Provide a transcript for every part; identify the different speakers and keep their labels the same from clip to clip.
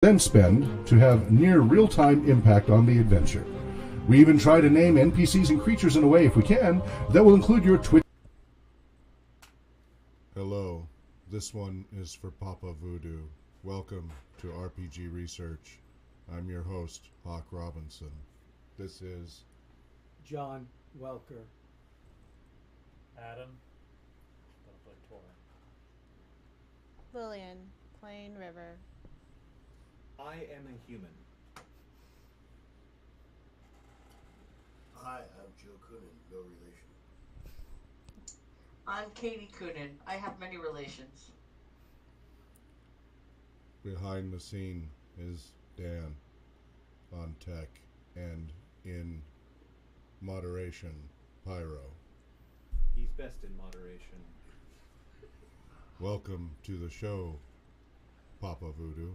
Speaker 1: then spend to have near real-time impact on the adventure. We even try to name NPCs and creatures in a way, if we can, that will include your Twitch. Hello, this one is for Papa Voodoo. Welcome to RPG Research. I'm your host, Hawk Robinson. This is
Speaker 2: John Welker.
Speaker 3: Adam. Gonna play Tor.
Speaker 4: Lillian, Plain River.
Speaker 5: I am a human.
Speaker 6: Hi, I'm Joe Coonan, no relation.
Speaker 7: I'm Katie Coonan. I have many relations.
Speaker 1: Behind the scene is Dan on tech and in moderation, Pyro.
Speaker 5: He's best in moderation.
Speaker 1: Welcome to the show, Papa Voodoo.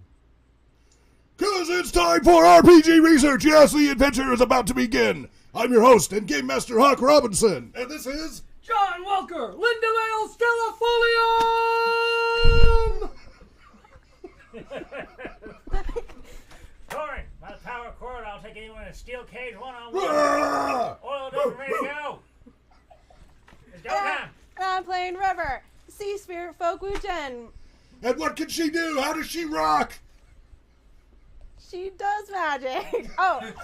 Speaker 1: 'Cause it's time for RPG Research! Yes, the adventure is about to begin! I'm your host and Game Master Hawk Robinson, and this is...
Speaker 2: John Welker, Lindale Stellafolium!
Speaker 3: Corey, by the power cord, I'll take anyone in a steel cage one-on-one. Oil doesn't ready to go. It's go time.
Speaker 4: I'm Plain River. Sea Spirit Folk Wuchen.
Speaker 1: And what can she do? How does she rock?
Speaker 4: She does magic. Oh, and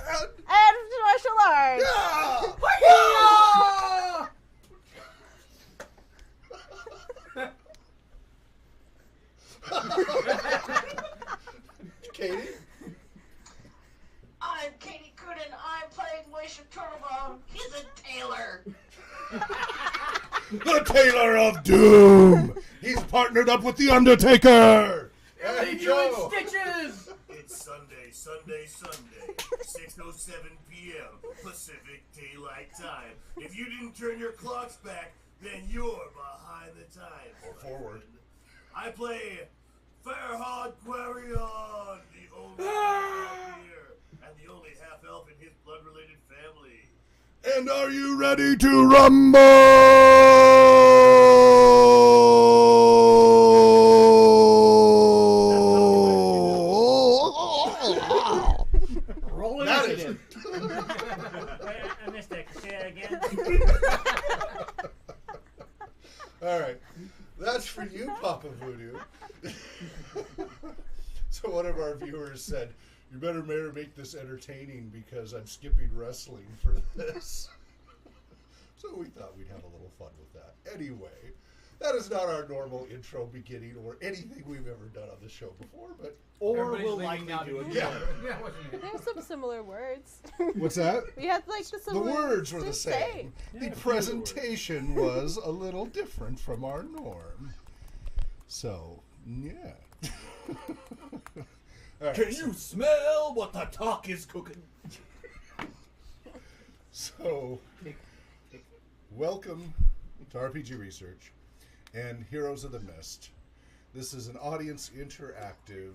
Speaker 4: martial arts.
Speaker 6: Katie?
Speaker 7: I'm Katie Coonan. I'm playing Wish Turbone. He's a tailor.
Speaker 1: The Tailor of Doom! He's partnered up with the Undertaker!
Speaker 6: Hey,
Speaker 2: You
Speaker 6: Joe!
Speaker 2: in stitches!
Speaker 6: It's Sunday, 6:07 p.m. Pacific Daylight Time. If you didn't turn your clocks back, then you're behind the times.
Speaker 1: Or forward.
Speaker 6: I play Farhad Quarion, the only half here, and the only half-elf in his blood-related family.
Speaker 1: And are you ready to rumble?
Speaker 2: Roll
Speaker 6: That
Speaker 2: initiative.
Speaker 3: I missed that. Say that again.
Speaker 1: All right, that's for you, Papa Voodoo. So one of our viewers said, "You better make this entertaining because I'm skipping wrestling for this." So we thought we'd have a little fun with that. Anyway, that is not our normal intro beginning or anything we've ever done on the show before, but
Speaker 5: Or will likely do it.
Speaker 1: yeah.
Speaker 4: There's some similar words.
Speaker 1: What's that?
Speaker 4: We had like the
Speaker 1: The
Speaker 4: similar
Speaker 1: words were
Speaker 4: to
Speaker 1: the
Speaker 4: say.
Speaker 1: same. The presentation was a little different from our norm. So, yeah. All right,
Speaker 5: Can you smell what the talk is cooking?
Speaker 1: So, welcome to RPG Research and Heroes of the Mist. This is an audience interactive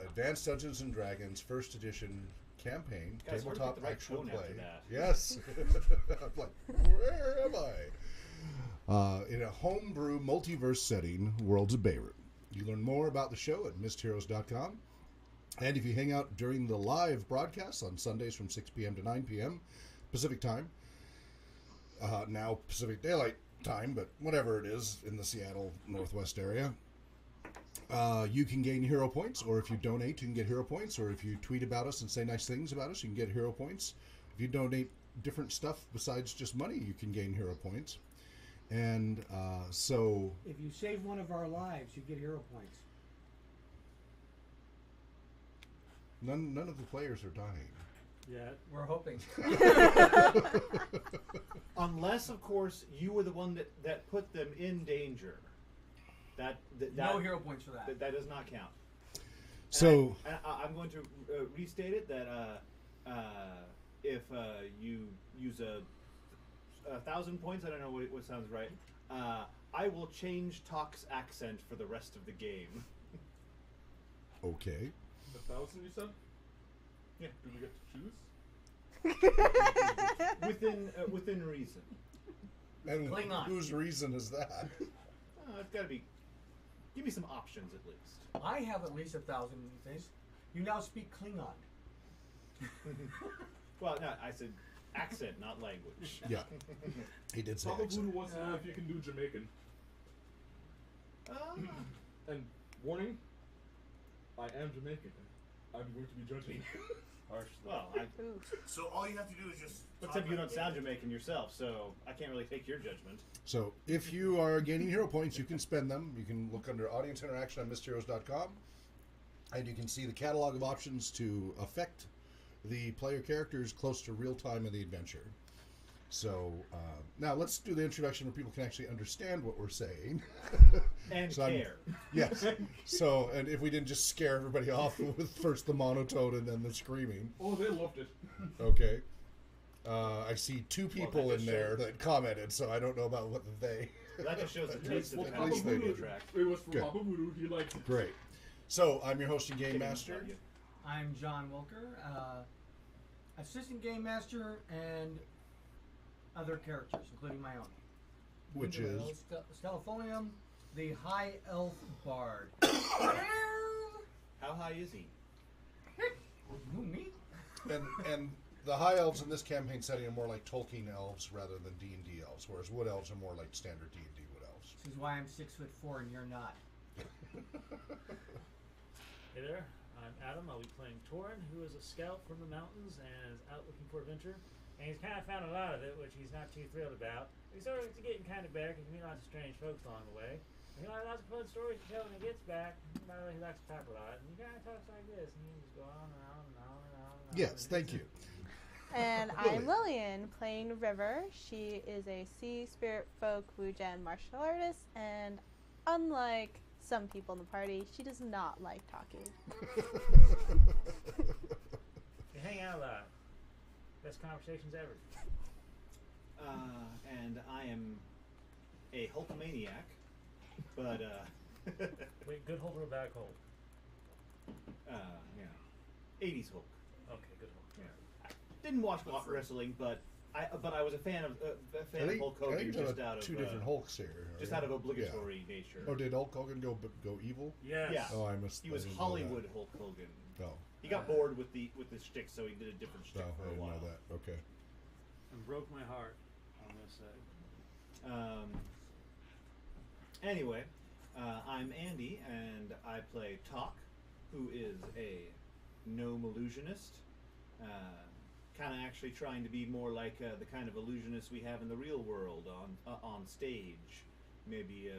Speaker 1: Advanced Dungeons and Dragons First Edition campaign,
Speaker 5: Guys, where to
Speaker 1: tabletop
Speaker 5: get the right
Speaker 1: actual
Speaker 5: tone
Speaker 1: play.
Speaker 5: after that?
Speaker 1: Yes. I'm like, where am I? In a homebrew multiverse setting, Worlds of Beru. You learn more about the show at mistheroes.com. And if you hang out during the live broadcasts on Sundays from 6 p.m. to 9 p.m. Pacific time, now Pacific Daylight Time, but whatever it is in the Seattle Northwest area, you can gain hero points, or if you donate, you can get hero points, or if you tweet about us and say nice things about us, you can get hero points. If you donate different stuff besides just money, you can gain hero points. And so...
Speaker 2: If you save one of our lives, you get hero points.
Speaker 1: None of the players are dying.
Speaker 2: Yeah, we're hoping.
Speaker 5: Unless, of course, you were the one that put them in danger. That
Speaker 2: No hero points for that.
Speaker 5: That does not count.
Speaker 1: So...
Speaker 5: I'm going to restate it that if you use a 1,000 points, I don't know what sounds right, I will change Talk's accent for the rest of the game.
Speaker 1: Okay.
Speaker 8: 1,000, you said?
Speaker 5: Yeah.
Speaker 8: Do we get to choose?
Speaker 5: Within reason.
Speaker 1: And
Speaker 2: Klingon.
Speaker 1: whose reason is that?
Speaker 5: It's got to be Give me some options at least.
Speaker 2: I have at least 1,000 things. You now speak Klingon.
Speaker 5: Well, no, I said accent, not language.
Speaker 1: Yeah. He did say
Speaker 8: Papa
Speaker 1: accent.
Speaker 8: Voodoo wants to know if you can do Jamaican. And warning, I am Jamaican. I'm going to be judging.
Speaker 3: Harsh.
Speaker 5: Well,
Speaker 4: Ooh.
Speaker 6: So all you have to do is just.
Speaker 5: except
Speaker 6: talk
Speaker 5: you
Speaker 6: like
Speaker 5: don't sound
Speaker 6: Jamaican.
Speaker 5: Jamaican yourself, so I can't really take your judgment.
Speaker 1: So if you are gaining hero points, you can spend them. You can look under audience interaction on mysterios.com, and you can see the catalog of options to affect the player characters close to real time in the adventure. So now let's do the introduction where people can actually understand what we're saying.
Speaker 5: And
Speaker 1: So I'm-
Speaker 5: care.
Speaker 1: Yes. So, and if we didn't just scare everybody off with first the monotone and then the screaming.
Speaker 8: Oh, they loved it.
Speaker 1: Okay. I see two people
Speaker 5: that
Speaker 1: in there that commented, so I don't know about what they.
Speaker 5: That just shows the taste of
Speaker 8: Well,
Speaker 5: the
Speaker 1: at least
Speaker 8: Papa
Speaker 1: they
Speaker 5: audio
Speaker 8: Voodoo,
Speaker 1: did.
Speaker 5: track.
Speaker 8: it was from
Speaker 1: Good.
Speaker 8: Papa Voodoo. He liked it.
Speaker 1: Great. So I'm your host and game
Speaker 5: Kidding,
Speaker 1: master.
Speaker 5: love you.
Speaker 2: I'm John Wilker, assistant game master, and other characters, including my own.
Speaker 1: Which is
Speaker 2: Stellifolium, the High Elf Bard.
Speaker 5: How high is he?
Speaker 2: Who, me?
Speaker 1: and the high elves in this campaign setting are more like Tolkien elves rather than D&D elves, whereas wood elves are more like standard D&D wood elves.
Speaker 2: This is why I'm 6'4" and you're not.
Speaker 3: Hey there, I'm Adam. I'll be playing Torin, who is a scout from the mountains and is out looking for adventure. And he's kind of found a lot of it, which he's not too thrilled about. He's sort of getting kind of better because he meet lots of strange folks along the way. And he'll have lots of fun stories to tell when he gets back. By the way, he likes to talk a lot. And he kind of talks like this, and he just go on and on and on and on and on.
Speaker 1: Yes, thank you.
Speaker 4: And I'm Lillian, playing River. She is a sea spirit folk Wujen martial artist, and unlike some people in the party, she does not like talking.
Speaker 3: You hang out a lot. Best conversations ever.
Speaker 5: And I am a Hulkamaniac, but
Speaker 3: Wait, good hold or a bad hold?
Speaker 5: yeah, 80s Hulk.
Speaker 3: Okay, good hold.
Speaker 5: Yeah. Didn't watch a lot of wrestling, but I was a fan of
Speaker 1: I
Speaker 5: Hulk
Speaker 1: think
Speaker 5: Hogan
Speaker 1: there
Speaker 5: just
Speaker 1: are
Speaker 5: out of
Speaker 1: two different Hulks here.
Speaker 5: just
Speaker 1: right?
Speaker 5: out of obligatory nature.
Speaker 1: Yeah. Oh, did Hulk Hogan go evil?
Speaker 3: Yes.
Speaker 5: Yeah.
Speaker 1: Oh, I missed.
Speaker 5: He
Speaker 1: I
Speaker 5: was
Speaker 1: didn't know
Speaker 5: Hollywood Hulk Hogan.
Speaker 1: that. Oh,
Speaker 5: He got bored with the shtick, so he did a different
Speaker 1: no,
Speaker 5: shtick
Speaker 1: I
Speaker 5: for a
Speaker 1: didn't
Speaker 5: while.
Speaker 1: know that. Okay.
Speaker 3: And broke my heart, I'm going to say.
Speaker 5: Anyway, I'm Andy, and I play Talk, who is a gnome illusionist. Kind of actually trying to be more like the kind of illusionist we have in the real world on stage, maybe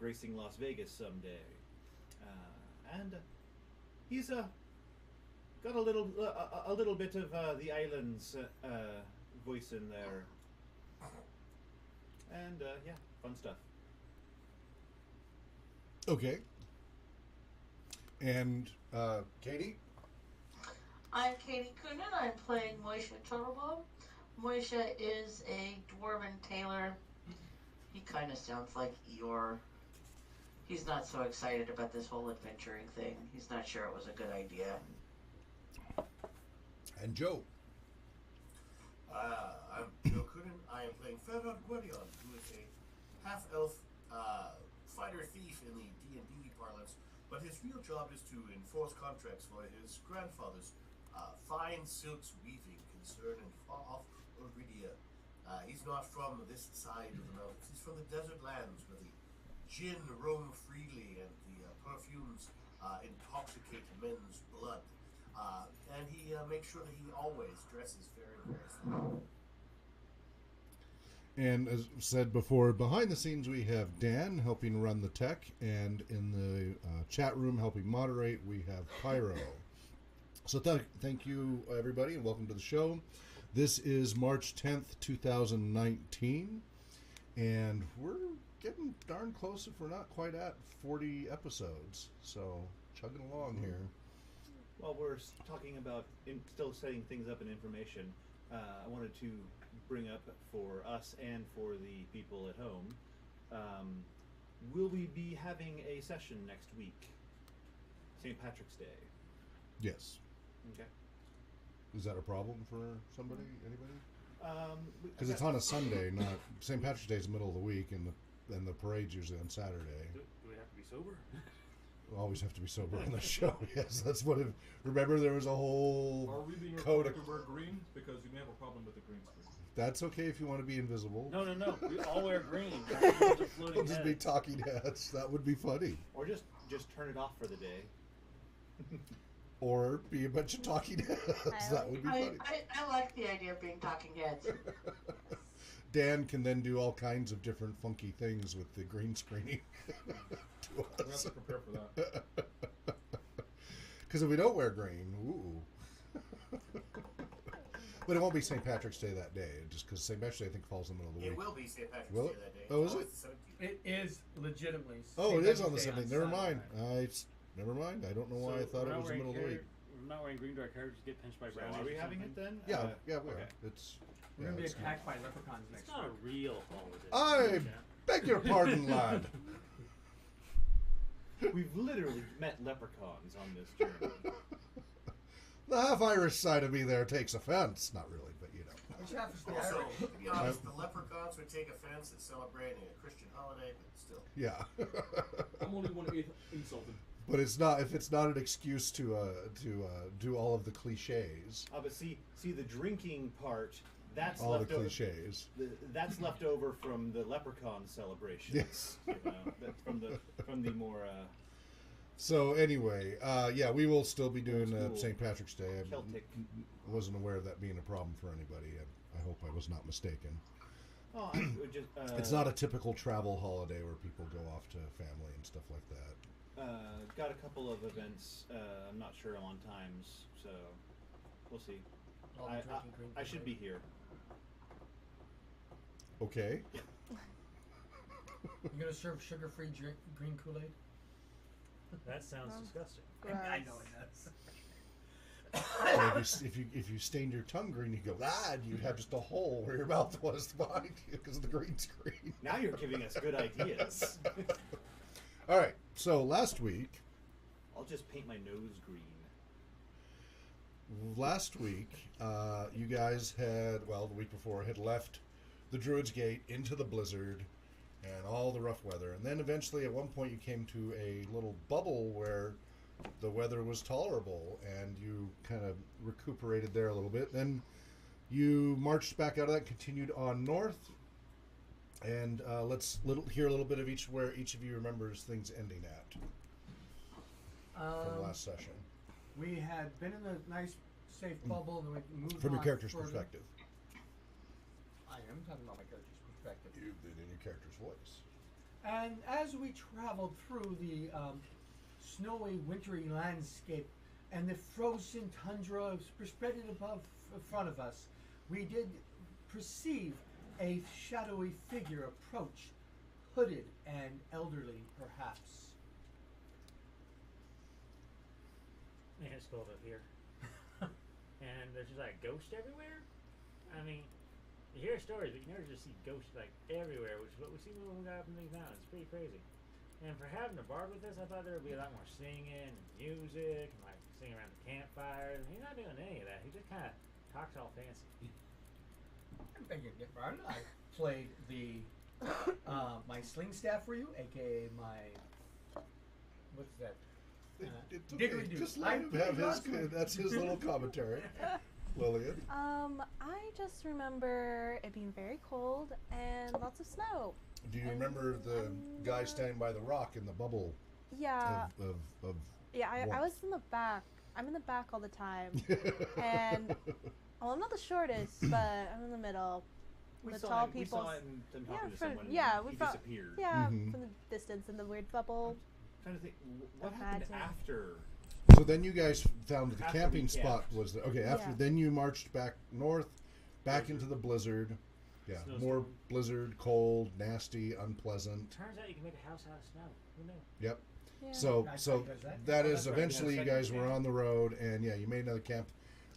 Speaker 5: gracing Las Vegas someday. And he's got a little bit of the islands voice in there, and yeah, fun stuff.
Speaker 1: Okay. And Katie.
Speaker 7: I'm Katie Coonan. I'm playing Moisha Turbo. Moisha is a dwarven tailor. He kind of sounds like Eeyore. He's not so excited about this whole adventuring thing. He's not sure it was a good idea.
Speaker 1: And Joe.
Speaker 6: I'm Joe Coonan. I am playing Ferhat Gwerion, who is a half-elf fighter thief in the D&D parlance, but his real job is to enforce contracts for his grandfather's fine silks weaving concern in far-off Oridia. He's not from this side of the mountains. He's from the desert lands where the gin roam freely and the perfumes intoxicate men's blood. And he makes sure that he always dresses very, very smart.
Speaker 1: And as said before, behind the scenes we have Dan helping run the tech, and in the chat room helping moderate we have Pyro. So thank you everybody, and welcome to the show. This is March 10th, 2019, and we're getting darn close if we're not quite at 40 episodes. So chugging along here.
Speaker 5: While we're talking about still setting things up in information, I wanted to bring up for us and for the people at home, will we be having a session next week? St. Patrick's Day.
Speaker 1: Yes.
Speaker 5: Okay.
Speaker 1: Is that a problem for somebody? Anybody? Because it's
Speaker 5: I got-
Speaker 1: on a Sunday, not St. Patrick's Day is the middle of the week, and the parade's usually on Saturday.
Speaker 3: Do we
Speaker 8: sober.
Speaker 1: We always have to be sober on the show. Yes, that's what it... Remember, there was a whole
Speaker 8: Are we being
Speaker 1: code
Speaker 8: required
Speaker 1: of...
Speaker 8: to wear green? Because you may have a problem with the green screen.
Speaker 1: That's okay if you want to be invisible.
Speaker 3: No. We all wear green.
Speaker 1: We'll just be talking heads. That would be funny.
Speaker 5: Or just turn it off for the day.
Speaker 1: Or be a bunch of talking heads. That would be funny.
Speaker 7: I like the idea of being talking heads.
Speaker 1: Dan can then do all kinds of different funky things with the green screening to
Speaker 8: We have
Speaker 1: us.
Speaker 8: to prepare for that.
Speaker 1: Because if we don't wear green, ooh. But it won't be St. Patrick's Day that day, just because St. Patrick's Day I think falls in the middle of the
Speaker 6: It
Speaker 1: week.
Speaker 6: will be St. Patrick's
Speaker 1: Will
Speaker 6: Day
Speaker 1: it?
Speaker 6: that day.
Speaker 1: Oh, is
Speaker 6: It's
Speaker 1: it?
Speaker 6: the 17th.
Speaker 2: It is legitimately.
Speaker 1: Oh,
Speaker 2: St.
Speaker 1: it is on the
Speaker 2: Patrick's
Speaker 1: 17th.
Speaker 2: Day
Speaker 1: Never
Speaker 2: Sunday.
Speaker 1: mind. Never mind. I don't know why I thought it was the middle of the week.
Speaker 3: We're not wearing green, do our characters get pinched by
Speaker 5: So
Speaker 3: brownies?
Speaker 5: are we
Speaker 3: or
Speaker 5: having it
Speaker 3: something?
Speaker 5: then?
Speaker 1: Yeah, we are.
Speaker 5: okay.
Speaker 1: It's.
Speaker 2: We're gonna be
Speaker 1: it's
Speaker 2: attacked by leprechauns
Speaker 3: It's
Speaker 2: next
Speaker 3: not a
Speaker 2: week.
Speaker 3: real holiday.
Speaker 1: I
Speaker 3: Yeah.
Speaker 1: beg your pardon, lad.
Speaker 5: We've literally met leprechauns on this journey.
Speaker 1: The half Irish side of me there takes offense. Not really, but you know.
Speaker 2: Which happens to be
Speaker 6: Also,
Speaker 2: Irish.
Speaker 6: to be honest, the leprechauns would take offense at celebrating a Christian holiday, but still.
Speaker 1: Yeah.
Speaker 8: I'm only 1/8 insulted.
Speaker 1: But it's not if it's not an excuse to do all of the cliches.
Speaker 5: But see the drinking part. That's
Speaker 1: All the
Speaker 5: left over.
Speaker 1: cliches.
Speaker 5: That's left over from the leprechaun celebrations.
Speaker 1: Yes.
Speaker 5: You know, that's from the more
Speaker 1: So anyway, yeah, we will still be doing
Speaker 5: Old school
Speaker 1: St. Patrick's Day. I
Speaker 5: Celtic.
Speaker 1: wasn't aware of that being a problem for anybody. I hope I was not mistaken.
Speaker 5: Oh, I would just,
Speaker 1: It's not a typical travel holiday where people go off to family and stuff like that.
Speaker 5: Got a couple of events. I'm not sure on times, so we'll see.
Speaker 2: I'll be drinking green
Speaker 5: I should be here.
Speaker 1: Okay.
Speaker 2: You're gonna serve sugar-free green Kool-Aid?
Speaker 3: That sounds disgusting.
Speaker 2: I know it does.
Speaker 1: So if you stained your tongue green, you go and you'd have just a hole where your mouth was behind you because of the green screen.
Speaker 5: Now you're giving us good ideas.
Speaker 1: All right. So last week,
Speaker 5: I'll just paint my nose green.
Speaker 1: you guys had the week before had left the Druid's Gate into the blizzard and all the rough weather, and then eventually at one point you came to a little bubble where the weather was tolerable, and you kind of recuperated there a little bit. Then you marched back out of that, continued on north, and let's hear a little bit of where each of you remembers things ending at from last session.
Speaker 2: We had been in a nice, safe bubble, and then we moved
Speaker 1: From your
Speaker 2: on
Speaker 1: character's
Speaker 2: further.
Speaker 1: perspective.
Speaker 2: I am talking about my character's perspective.
Speaker 1: In your character's voice.
Speaker 2: And as we traveled through the snowy, wintry landscape and the frozen tundra spread above in front of us, we did perceive a shadowy figure approach, hooded and elderly, perhaps.
Speaker 3: And it's cold up here. And there's just like ghosts everywhere. I mean, you hear stories, but you never just see ghosts like everywhere, which is what we see when we got up in these mountains. It's pretty crazy. And for having a bard with us, I thought there would be a lot more singing and music and like singing around the campfire. He's not doing any of that. He just kind of talks all fancy.
Speaker 2: I'm thinking different. I played the my sling staff for you, aka my what's that?
Speaker 1: It's okay.
Speaker 2: Didgeridoo.
Speaker 1: Just let him have that's his little commentary. Lillian.
Speaker 4: I just remember it being very cold and lots of snow.
Speaker 1: Do you remember the guy standing by the rock in the bubble
Speaker 4: Yeah.
Speaker 1: of
Speaker 4: Yeah, I
Speaker 1: warmth?
Speaker 4: was in the back. I'm in the back all the time. And well, I'm not the shortest, but I'm in the middle. The tall
Speaker 5: We
Speaker 4: people.
Speaker 5: saw him talking to someone.
Speaker 4: we
Speaker 5: he
Speaker 4: found,
Speaker 5: disappeared.
Speaker 4: yeah,
Speaker 1: Mhm.
Speaker 4: from the distance in the weird bubble.
Speaker 5: Trying to think, what happened
Speaker 4: Imagine.
Speaker 5: after?
Speaker 1: So then you guys found the
Speaker 5: After
Speaker 1: camping
Speaker 5: we
Speaker 1: spot
Speaker 5: camped.
Speaker 1: was there. Okay, after
Speaker 4: Yeah.
Speaker 1: then you marched back north, back into the blizzard. Yeah,
Speaker 3: Snowstorm.
Speaker 1: more blizzard, cold, nasty, unpleasant.
Speaker 3: Turns out you can make a house out of snow. Who knew?
Speaker 1: Yep.
Speaker 4: Yeah.
Speaker 1: So
Speaker 2: Nice
Speaker 1: so
Speaker 2: how he does that.
Speaker 1: that
Speaker 5: Oh,
Speaker 1: is
Speaker 5: that's right, you had a
Speaker 1: eventually you
Speaker 5: second
Speaker 1: guys were
Speaker 5: camp.
Speaker 1: on the road, and yeah, you made another camp,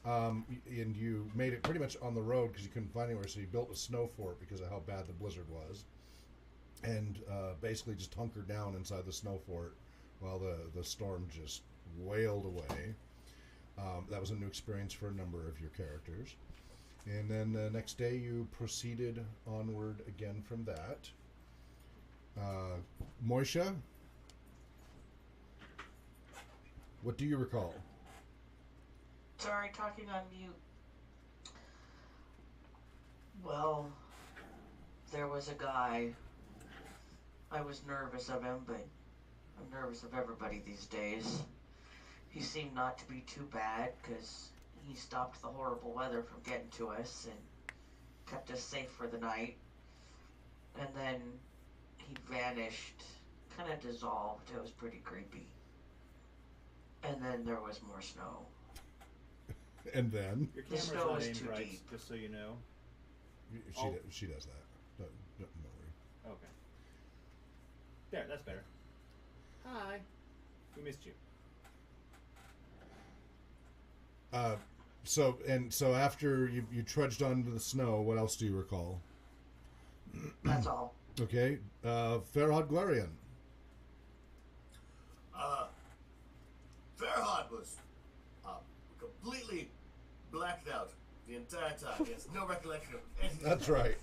Speaker 1: and you made it pretty much on the road because you couldn't find anywhere. So you built a snow fort because of how bad the blizzard was, and basically just hunkered down inside the snow fort while the storm just wailed away. That was a new experience for a number of your characters. And then the next day you proceeded onward again from that. Moisha, What do you recall?
Speaker 7: Sorry, talking on mute. Well, there was a guy. I was nervous of him, but I'm nervous of everybody these days. He seemed not to be too bad, because he stopped the horrible weather from getting to us and kept us safe for the night. And then he vanished, kind of dissolved. It was pretty creepy. And then there was more snow.
Speaker 1: And then
Speaker 5: Your
Speaker 7: The
Speaker 5: camera's
Speaker 7: snow
Speaker 5: not
Speaker 7: is
Speaker 5: aimed
Speaker 7: too
Speaker 5: right,
Speaker 7: deep.
Speaker 5: just so you know.
Speaker 1: she does that. Don't worry.
Speaker 5: Okay. There, that's better. Hi. We missed you.
Speaker 1: So after you trudged onto the snow, what else do you recall?
Speaker 7: That's all.
Speaker 1: Okay, Farhad Glarian.
Speaker 6: Farhad was completely blacked out the entire time. He has no recollection of anything.
Speaker 1: That's right.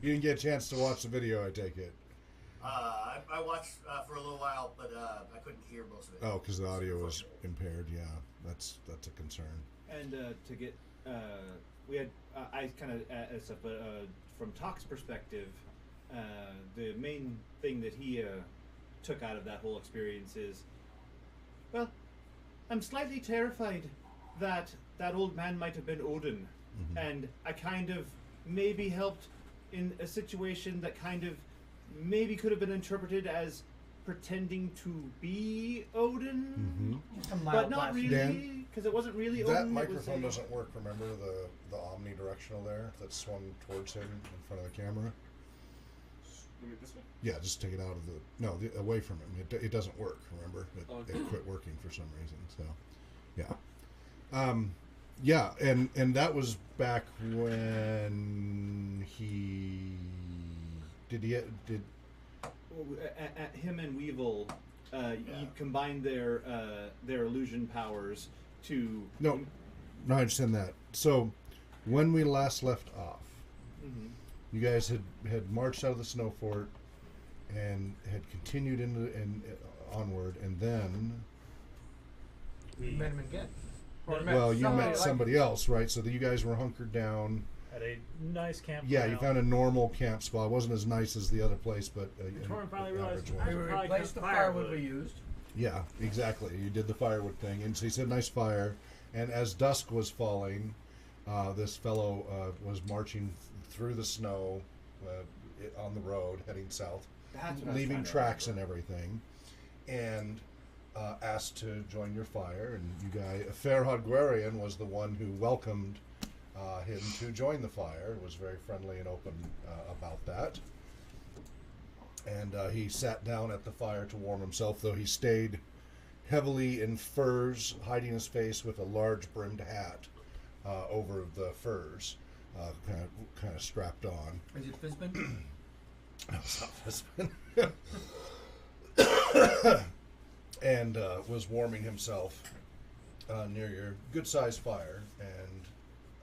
Speaker 1: You didn't get a chance to watch the video, I take it.
Speaker 6: I watched for a little while, but I couldn't hear most of it.
Speaker 1: Oh, because the audio was impaired. Yeah, that's a concern.
Speaker 5: And to get, we had, I kind of stuff, but from Talk's perspective, the main thing that he took out of that whole experience is, well, I'm slightly terrified that that old man might have been Odin, and I kind of maybe helped in a situation that kind of maybe could have been interpreted as pretending to be Odin,
Speaker 2: Just a mild
Speaker 5: but not
Speaker 2: blast.
Speaker 5: really,
Speaker 1: Dan,
Speaker 5: because it wasn't really
Speaker 1: That
Speaker 5: Odin. it was
Speaker 1: microphone
Speaker 5: a-
Speaker 1: doesn't work. Remember the omnidirectional there that swung towards him in front of the camera?
Speaker 8: Let me this way.
Speaker 1: Yeah, just take it out of the away from him. It doesn't work. Remember, it quit working for some reason. So, yeah, and that was back when he did.
Speaker 5: Him and Weevil, he combined their illusion powers to
Speaker 1: No, I understand that. So, when we last left off, you guys had marched out of the snow fort and had continued onward, and then
Speaker 2: We met him again. Or
Speaker 1: you met somebody else, right? So you guys were hunkered down.
Speaker 3: At a nice campground.
Speaker 1: Yeah, you found a normal camp spot. It wasn't as nice as the other place, but
Speaker 3: Torrin finally
Speaker 1: an
Speaker 3: realized
Speaker 1: average
Speaker 3: I
Speaker 1: one.
Speaker 2: We
Speaker 3: Probably
Speaker 2: replaced the
Speaker 3: cut
Speaker 2: firewood
Speaker 3: firewood.
Speaker 2: we used.
Speaker 1: Yeah, exactly. You did the firewood thing, and so he said, "Nice fire." And as dusk was falling, this fellow was marching through the snow on the road, heading south,
Speaker 5: That's what I was
Speaker 1: leaving
Speaker 5: trying to
Speaker 1: tracks
Speaker 5: remember.
Speaker 1: and everything, and asked to join your fire. And you guys, Farhad Guerian was the one who welcomed him to join the fire. Was very friendly and open about that. And he sat down at the fire to warm himself, though he stayed heavily in furs, hiding his face with a large brimmed hat over the furs, kind of strapped on.
Speaker 2: Is it Fizbin?
Speaker 1: That was not husband. And was warming himself near your good-sized fire. And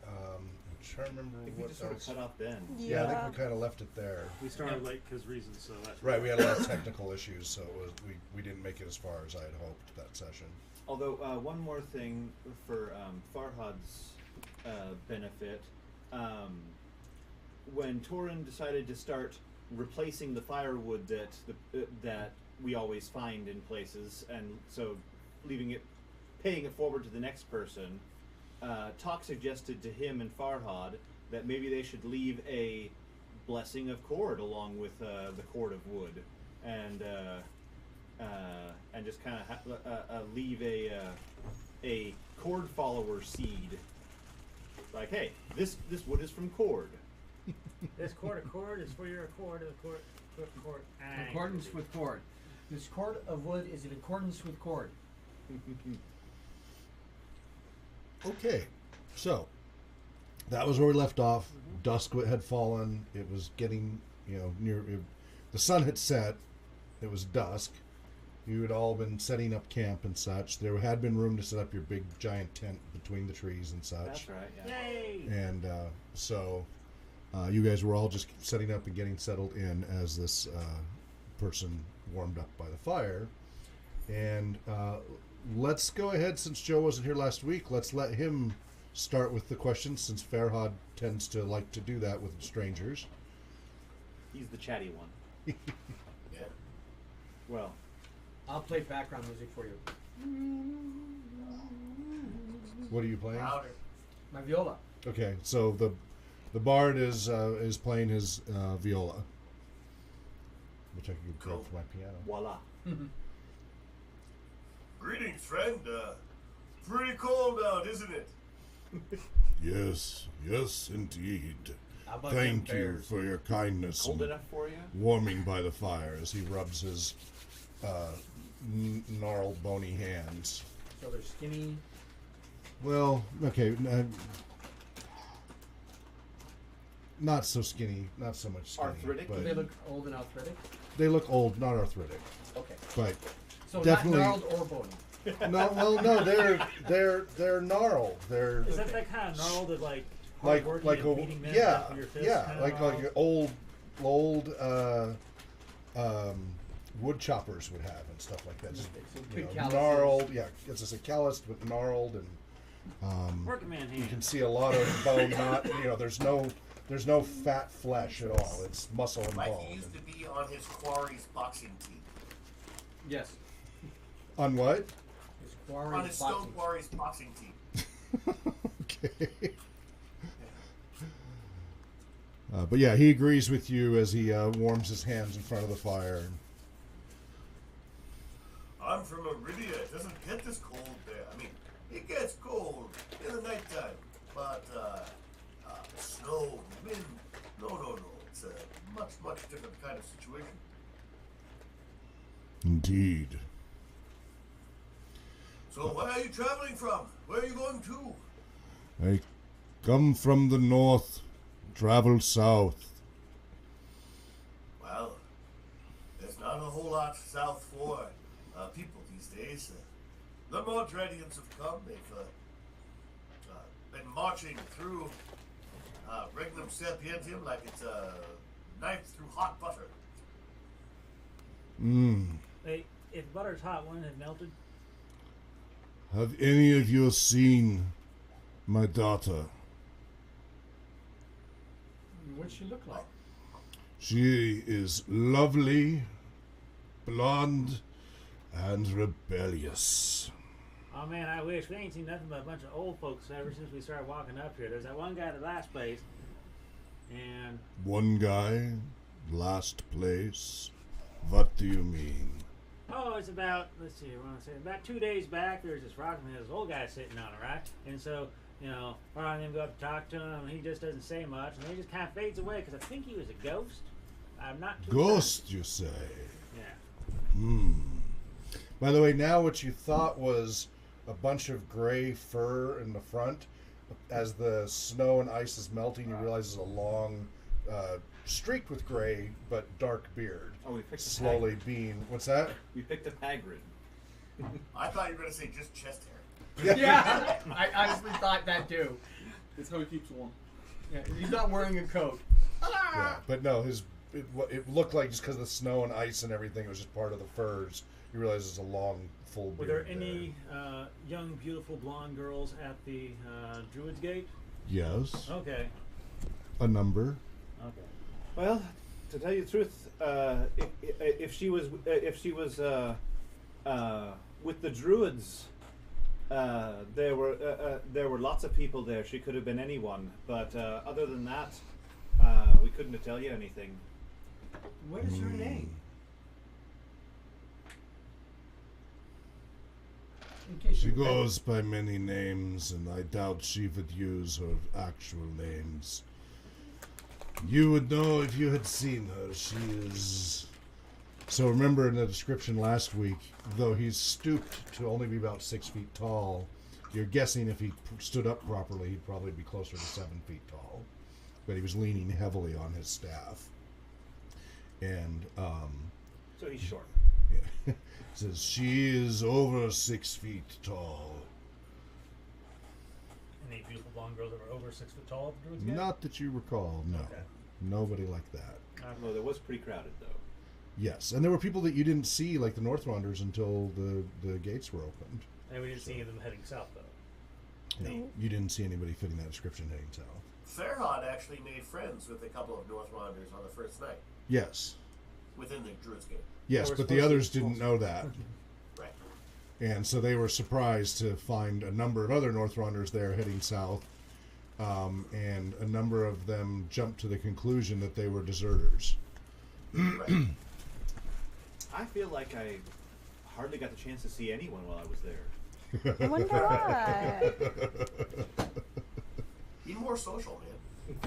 Speaker 1: I'm trying to remember
Speaker 5: I think we
Speaker 1: what
Speaker 5: just sort of
Speaker 1: else.
Speaker 5: cut off then.
Speaker 1: Yeah, I think we kind of left it there.
Speaker 3: We started late because reasons, so that's
Speaker 1: Right, we had a lot of technical issues, so it was, we didn't make it as far as I had hoped that session.
Speaker 5: Although one more thing for Farhad's benefit, when Torrin decided to start replacing the firewood that we always find in places, and so paying it forward to the next person, Talk suggested to him and Farhad that maybe they should leave a blessing of cord along with the cord of wood, and just kind of leave a cord follower seed. Like, hey, this wood is from cord.
Speaker 3: This cord is for your accord. Accord.
Speaker 2: In accordance with cord. This cord of wood is in accordance with cord.
Speaker 1: Okay, so that was where we left off. Dusk had fallen. It was getting, the sun had set. It was dusk. You had all been setting up camp and such. There had been room to set up your big giant tent between the trees and such.
Speaker 5: That's right. Yeah.
Speaker 3: Yay!
Speaker 1: And so you guys were all just setting up and getting settled in as this person warmed up by the fire. And let's go ahead, since Joe wasn't here last week, let's let him start with the questions, since Farhad tends to like to do that with strangers.
Speaker 5: He's the chatty one.
Speaker 6: Yeah.
Speaker 5: Well,
Speaker 2: I'll play background music for you.
Speaker 1: What are you playing?
Speaker 6: Louder.
Speaker 2: My viola.
Speaker 1: Okay, so the bard is playing his viola, which I can grab
Speaker 6: Cool.
Speaker 1: for my piano.
Speaker 5: voila.
Speaker 6: Greetings, friend. Pretty cold out, isn't it?
Speaker 1: Yes, indeed.
Speaker 2: How about
Speaker 1: Thank
Speaker 2: them
Speaker 1: you
Speaker 2: bears?
Speaker 1: for your kindness
Speaker 5: Cold
Speaker 1: and
Speaker 5: enough for you?
Speaker 1: warming by the fire as he rubs his gnarled, bony hands.
Speaker 2: So they're skinny.
Speaker 1: Well, okay, not so skinny, not so much skinny.
Speaker 5: Arthritic?
Speaker 1: but
Speaker 2: Do they look old and arthritic?
Speaker 1: they look old, not arthritic,
Speaker 2: Okay.
Speaker 1: but
Speaker 2: So
Speaker 1: Definitely-
Speaker 2: not gnarled or bony.
Speaker 1: no, well, no, they're gnarled. They're
Speaker 3: Is that kind of gnarled of like
Speaker 1: like
Speaker 3: hardworking
Speaker 1: like
Speaker 3: and
Speaker 1: a
Speaker 3: beating men
Speaker 1: yeah
Speaker 3: back with your fists
Speaker 1: yeah
Speaker 3: kinda
Speaker 1: like
Speaker 3: gnarled?
Speaker 1: old wood choppers would have and stuff like that. Just
Speaker 2: So
Speaker 1: you
Speaker 2: big
Speaker 1: know,
Speaker 2: calluses.
Speaker 1: gnarled, yeah, it's just a calloused but gnarled, and
Speaker 3: working man
Speaker 1: you can
Speaker 3: hands.
Speaker 1: see a lot of bone. Not there's no fat flesh at all. It's muscle and
Speaker 6: Mikey
Speaker 1: bone.
Speaker 6: used to be on his quarry's boxing team.
Speaker 2: Yes.
Speaker 1: On what?
Speaker 2: His quarry
Speaker 6: On his stone
Speaker 2: boxing.
Speaker 6: quarry's boxing team.
Speaker 1: Okay. But yeah, he agrees with you as he warms his hands in front of the fire.
Speaker 6: I'm from Iridia. It doesn't get this cold there. I mean, it gets cold in the nighttime, but snow, wind, no. It's a much different kind of situation.
Speaker 1: Indeed.
Speaker 6: So where are you traveling from? Where are you going to?
Speaker 1: I come from the north, travel south.
Speaker 6: Well, there's not a whole lot south for people these days. The Mordredians have come. They've been marching through Regnum Serpientium like it's a knife through hot butter.
Speaker 3: Hey, if butter's hot, wouldn't it have melted?
Speaker 1: Have any of you seen my daughter?
Speaker 2: What's she look like?
Speaker 1: She is lovely, blonde, and rebellious.
Speaker 3: Oh man, I wish. We ain't seen nothing but a bunch of old folks ever since we started walking up here. There's that one guy at the last place, and
Speaker 1: One guy, last place. What do you mean?
Speaker 3: oh, it's about, let's see, I want to say, about 2 days back, there was this rock and this old guy sitting on it, right? And so, Ron and them go up to talk to him, and he just doesn't say much, and then he just kind of fades away, because I think he was a ghost. I'm not too
Speaker 1: Ghost, you say?
Speaker 3: Sure.
Speaker 1: By the way, now what you thought was a bunch of gray fur in the front, as the snow and ice is melting, you realize it's a long, streaked with gray but dark beard.
Speaker 5: Oh, we picked
Speaker 1: Slowly being. What's that?
Speaker 5: We picked up Hagrid.
Speaker 6: I thought you were going to say just chest hair.
Speaker 2: Yeah, I honestly thought that too.
Speaker 8: It's how he keeps warm.
Speaker 2: Yeah, he's not wearing a coat.
Speaker 1: Yeah, but no, it looked like just because of the snow and ice and everything, it was just part of the furs. You realize it's a long, full beard.
Speaker 3: Were there any young, beautiful blonde girls at the Druid's Gate?
Speaker 1: Yes,
Speaker 3: Okay.
Speaker 1: a number.
Speaker 3: Okay.
Speaker 5: Well, to tell you the truth, if she was with the druids, there were lots of people there. She could have been anyone, but other than that, we couldn't tell you anything.
Speaker 2: What is her name? In case
Speaker 1: She
Speaker 2: you
Speaker 1: goes by many names, and I doubt she would use her actual names. You would know if you had seen her. She is... So remember in the description last week, though he's stooped to only be about 6 feet tall, you're guessing if he stood up properly, he'd probably be closer to 7 feet tall. But he was leaning heavily on his staff. And,
Speaker 5: So he's short.
Speaker 1: yeah. Says, she is over 6 feet tall.
Speaker 3: Any beautiful blonde girls that were over 6 foot tall at the Druid's Gate?
Speaker 1: Not that you recall, no.
Speaker 3: Okay.
Speaker 1: Nobody like that.
Speaker 5: Although there was pretty crowded though.
Speaker 1: Yes, and there were people that you didn't see, like the North Wanderers, until the gates were opened.
Speaker 3: And we didn't see them heading south, though.
Speaker 1: No, you didn't see anybody fitting that description heading south.
Speaker 6: Farhad actually made friends with a couple of North Wanderers on the first night
Speaker 1: Yes.
Speaker 6: within the Druid's Gate.
Speaker 1: Yes,
Speaker 5: We're
Speaker 1: but the
Speaker 5: supposed to
Speaker 1: others
Speaker 5: be
Speaker 1: didn't know that.
Speaker 6: Right.
Speaker 1: And so they were surprised to find a number of other North Wanderers there heading south. And a number of them jumped to the conclusion that they were deserters.
Speaker 6: Right.
Speaker 5: I feel like I hardly got the chance to see anyone while I was there.
Speaker 4: I wonder why.
Speaker 6: Be more social, man.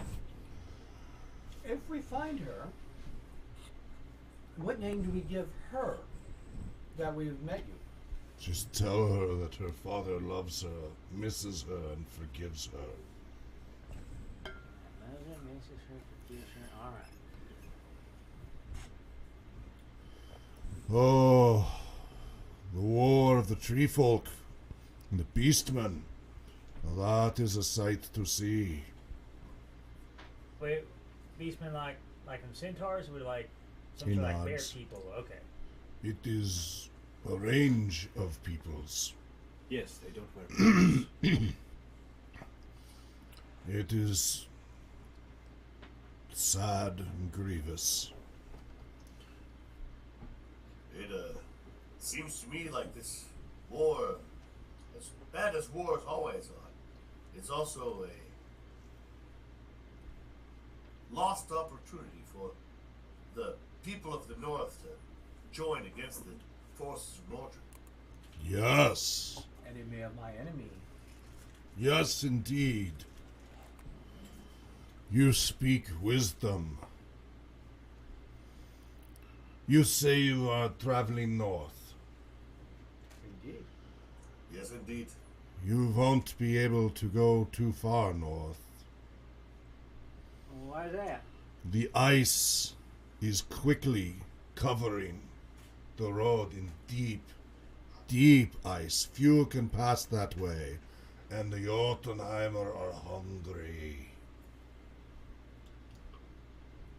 Speaker 2: If we find her, what name do we give her that we've met you?
Speaker 1: Just tell her that her father loves her, misses her, and forgives her.
Speaker 3: All right.
Speaker 1: Oh, the war of the tree folk and the beastmen. That is a sight to see.
Speaker 3: Wait, beastmen like them centaurs, or like some sort of like bear
Speaker 1: Nods.
Speaker 3: people? Okay.
Speaker 1: It is a range of peoples.
Speaker 5: Yes, they don't wear boots.
Speaker 1: It is sad and grievous.
Speaker 6: It seems to me like this war, as bad as wars always are, is also a lost opportunity for the people of the North to join against the forces of Mordred.
Speaker 1: Yes.
Speaker 2: Enemy of my enemy.
Speaker 1: Yes, indeed. You speak wisdom. You say you are traveling north.
Speaker 2: Indeed.
Speaker 6: Yes, indeed.
Speaker 1: You won't be able to go too far north.
Speaker 3: Why is that?
Speaker 1: The ice is quickly covering the road in deep, deep ice. Few can pass that way, and the Jotunheimer are hungry.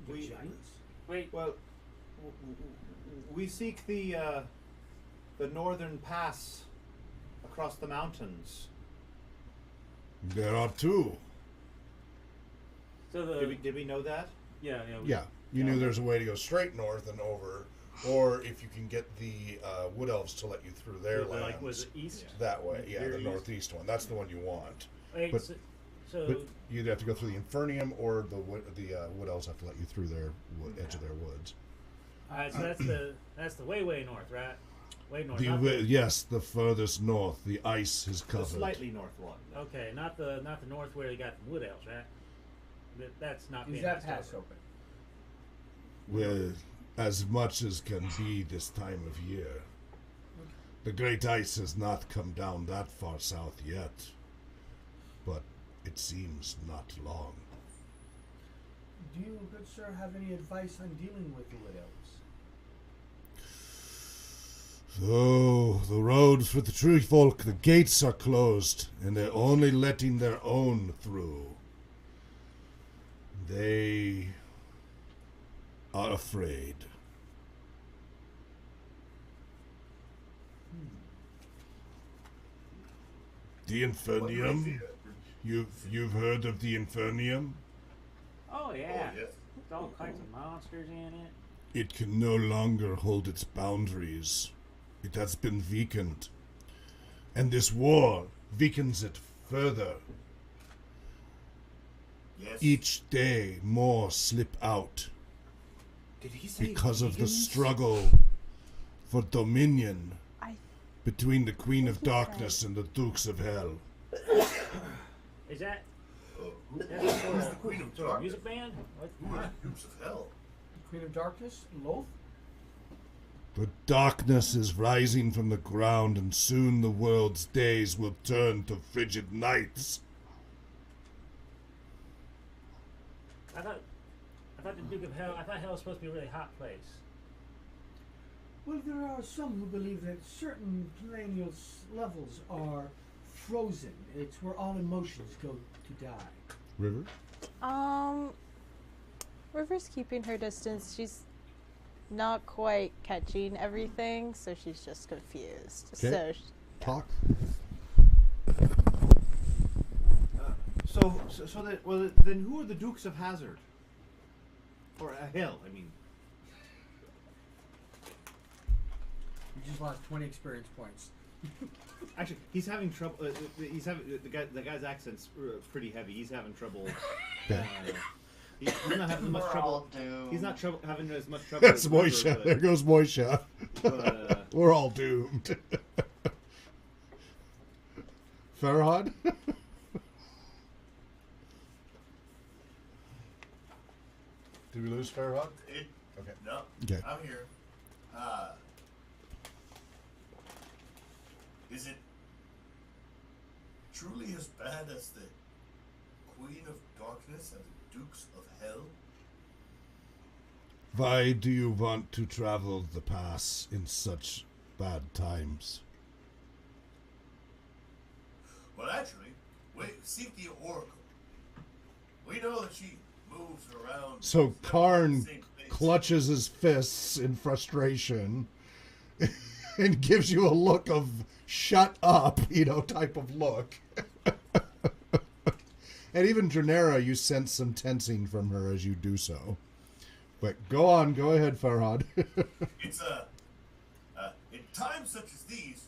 Speaker 2: The
Speaker 5: We-
Speaker 2: giants?
Speaker 3: Wait,
Speaker 5: Well, we seek the northern pass across the mountains.
Speaker 1: There are two.
Speaker 3: so
Speaker 5: Did we know that?
Speaker 3: yeah.
Speaker 1: Yeah, you knew there's a way to go straight north and over, or if you can get the wood elves to let you through their lands.
Speaker 3: Like was it east?
Speaker 1: That way, yeah,
Speaker 3: Very
Speaker 1: the
Speaker 3: east.
Speaker 1: northeast one. That's the one you want.
Speaker 3: Wait,
Speaker 1: But-
Speaker 3: so
Speaker 1: But you either have to go through the Infernium, or the wood elves have to let you through their edge of their woods.
Speaker 3: all right, so that's the way north, right? Way north.
Speaker 1: The
Speaker 3: not
Speaker 1: yes, the furthest north, the ice is
Speaker 5: The
Speaker 1: covered.
Speaker 5: slightly north one.
Speaker 3: okay, not the north where they got the wood elves, right? That's not
Speaker 2: Is
Speaker 3: being
Speaker 2: that
Speaker 3: passed
Speaker 2: pass
Speaker 3: over.
Speaker 2: open?
Speaker 1: With as much as can be this time of year. The great ice has not come down that far south yet, but it seems not long.
Speaker 2: Do you, good sir, have any advice on dealing with the wood elves?
Speaker 1: So, the roads for the tree folk, the gates are closed, and they're only letting their own through. They are afraid. The Infernium? You've heard of the Infernium?
Speaker 3: Oh yeah,
Speaker 6: Oh, yes.
Speaker 3: There's all kinds of monsters in it.
Speaker 1: It can no longer hold its boundaries. It has been weakened. And this war weakens it further.
Speaker 6: Yes.
Speaker 1: Each day more slip out
Speaker 5: Did he say
Speaker 1: because of the
Speaker 5: vegans?
Speaker 1: struggle for dominion
Speaker 4: I
Speaker 1: between the Queen of
Speaker 4: think he said-
Speaker 1: Darkness and the Dukes of Hell.
Speaker 3: Is that
Speaker 6: Who's
Speaker 3: that's
Speaker 6: the Queen of
Speaker 3: sort of
Speaker 6: Darkness?
Speaker 3: music band? What?
Speaker 6: Who are the Dukes of Hell?
Speaker 2: The Queen of Darkness, Loth?
Speaker 1: The darkness is rising from the ground, and soon the world's days will turn to frigid nights.
Speaker 3: I thought the Duke of Hell. I thought Hell was supposed to be a really hot place.
Speaker 2: Well, there are some who believe that certain perennial levels are frozen. It's where all emotions go to die.
Speaker 1: River?
Speaker 4: River's keeping her distance. She's not quite catching everything, so she's just confused.
Speaker 1: Okay.
Speaker 4: So
Speaker 1: Talk.
Speaker 5: Then who are the Dukes of Hazard? Or Hell, I mean.
Speaker 2: You just lost 20 experience points.
Speaker 5: Actually, he's having trouble. The guy's accent's pretty heavy. He's having trouble.
Speaker 1: Okay.
Speaker 5: He's not having much
Speaker 7: We're
Speaker 5: trouble.
Speaker 7: all doomed.
Speaker 5: He's not having as much trouble.
Speaker 1: That's
Speaker 5: as River,
Speaker 1: Moisha.
Speaker 5: but-
Speaker 1: There goes Moisha.
Speaker 5: but,
Speaker 1: We're all doomed. Farhad? Did we lose Farhad? Okay.
Speaker 6: No,
Speaker 1: Okay.
Speaker 6: I'm here. Is it truly as bad as the Queen of Darkness and the Dukes of Hell?
Speaker 1: Why do you want to travel the pass in such bad times?
Speaker 6: Well, actually, we seek the Oracle. We know that she moves around.
Speaker 1: So Karn
Speaker 6: same place.
Speaker 1: clutches his fists in frustration and gives you a look of shut up, type of look. And even Dranera, you sense some tensing from her as you do so. But go ahead, Farhad.
Speaker 6: It's in times such as these,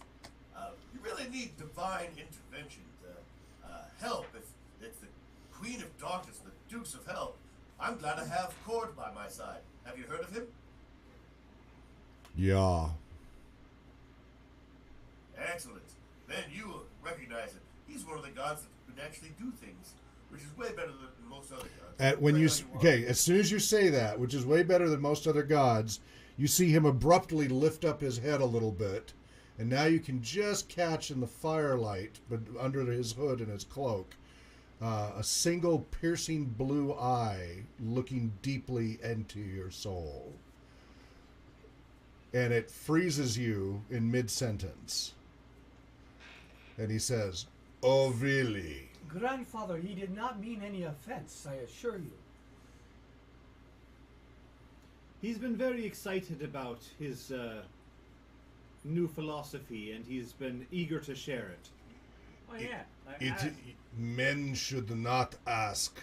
Speaker 6: you really need divine intervention to help. If it's the Queen of Darkness, the Dukes of Hell, I'm glad to have Cord by my side. Have you heard of him?
Speaker 1: Yeah.
Speaker 6: Excellent. Then you will recognize it. He's one of the gods that can actually do things, which is way better than most other gods.
Speaker 1: As soon as you say that, which is way better than most other gods, you see him abruptly lift up his head a little bit, and now you can just catch in the firelight, but under his hood and his cloak, a single piercing blue eye looking deeply into your soul. And it freezes you in mid-sentence. And he says, "Oh, really?"
Speaker 2: Grandfather, he did not mean any offense, I assure you.
Speaker 5: He's been very excited about his new philosophy, and he's been eager to share it.
Speaker 3: Oh yeah.
Speaker 1: Men should not ask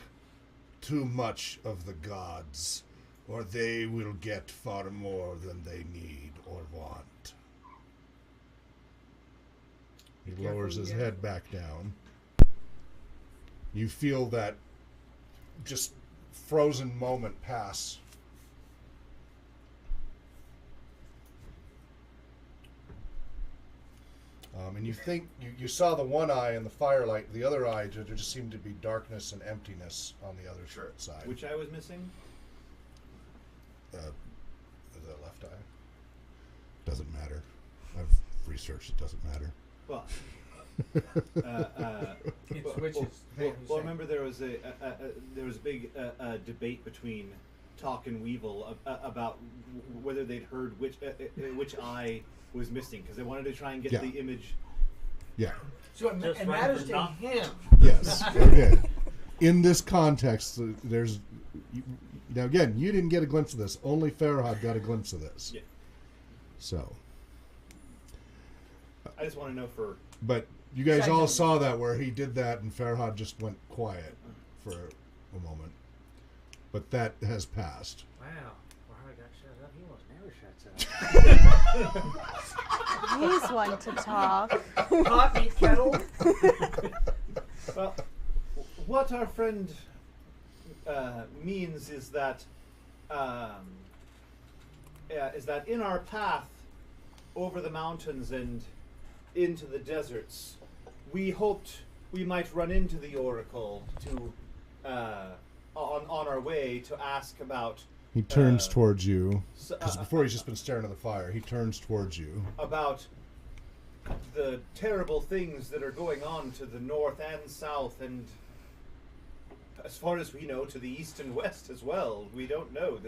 Speaker 1: too much of the gods, or they will get far more than they need or want. He lowers his head back down. You feel that just frozen moment pass. And you think, you saw the one eye in the firelight, the other eye, there just seemed to be darkness and emptiness on the other side.
Speaker 5: Which eye was missing?
Speaker 1: The left eye. Doesn't matter. I've researched, it doesn't matter.
Speaker 5: Well,
Speaker 2: It switches.
Speaker 5: well, remember there was a big debate between Talk and Weevil about whether they'd heard which eye was missing, because they wanted to try and get
Speaker 1: Yeah.
Speaker 5: the image.
Speaker 1: Yeah.
Speaker 2: So it
Speaker 3: Just right
Speaker 2: matters
Speaker 3: for
Speaker 2: to
Speaker 3: not-
Speaker 2: him.
Speaker 1: Yes. Okay. In this context, there's... Now, again, you didn't get a glimpse of this. Only Farhad got a glimpse of this.
Speaker 5: Yeah.
Speaker 1: So...
Speaker 5: I just want to know for.
Speaker 1: But you guys all
Speaker 2: Second.
Speaker 1: saw that where he did that and Farhad just went quiet for a moment. But that has passed.
Speaker 3: Wow. Farhad got shut up. He almost never shuts up.
Speaker 4: he's one to talk.
Speaker 2: Hot meat kettle.
Speaker 5: Well, what our friend means is that in our path over the mountains and into the deserts, we hoped we might run into the Oracle to on our way to ask about.
Speaker 1: He turns towards you.
Speaker 5: So,
Speaker 1: Because before he's just been staring at the fire. He turns towards you.
Speaker 5: about the terrible things that are going on to the north and south, and as far as we know, to the east and west as well. We don't know.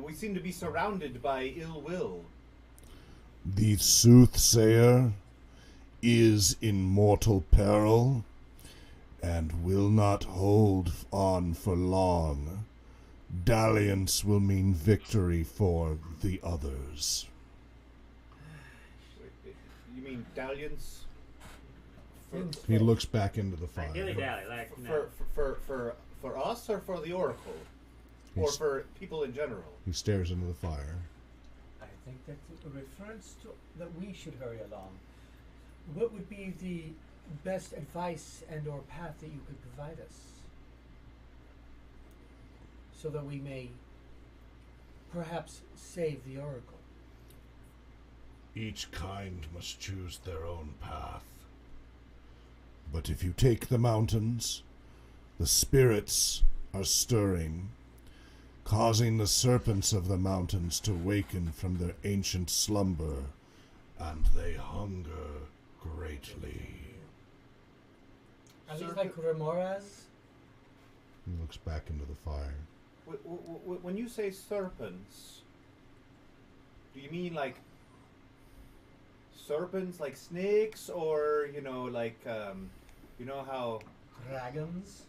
Speaker 5: We seem to be surrounded by ill will.
Speaker 1: The soothsayer is in mortal peril and will not hold on for long. Dalliance will mean victory for the others.
Speaker 5: You mean dalliance?
Speaker 1: He looks back into the fire.
Speaker 3: Like dilly dally, like
Speaker 5: For us or for the Oracle? Or
Speaker 1: He's-
Speaker 5: for people in general?
Speaker 1: He stares into the fire.
Speaker 2: I think that's a reference to that we should hurry along. What would be the best advice and or path that you could provide us? So that we may perhaps save the Oracle.
Speaker 1: Each kind must choose their own path. But if you take the mountains, the spirits are stirring, causing the serpents of the mountains to waken from their ancient slumber, and they hunger greatly.
Speaker 2: Are these like remoras?
Speaker 1: He looks back into the fire.
Speaker 5: When you say serpents, do you mean like serpents like snakes, or like you know how
Speaker 2: Dragons?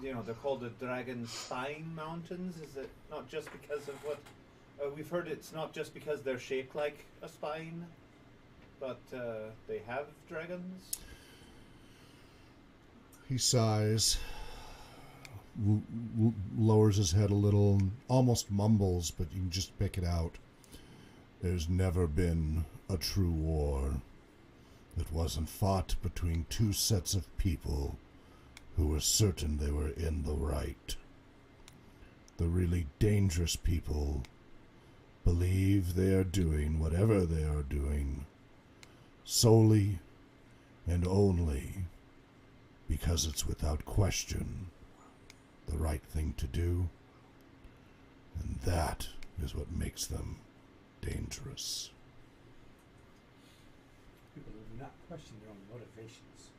Speaker 5: they're called the Dragon Spine Mountains? Is it not just because of what we've heard? It's not just because they're shaped like a spine, but they have dragons.
Speaker 1: He sighs, lowers his head a little, almost mumbles, but you can just pick it out. There's never been a true war that wasn't fought between two sets of people who were certain they were in the right. The really dangerous people believe they are doing whatever they are doing solely and only because it's without question the right thing to do, and that is what makes them dangerous.
Speaker 2: People who do not question their own motivations.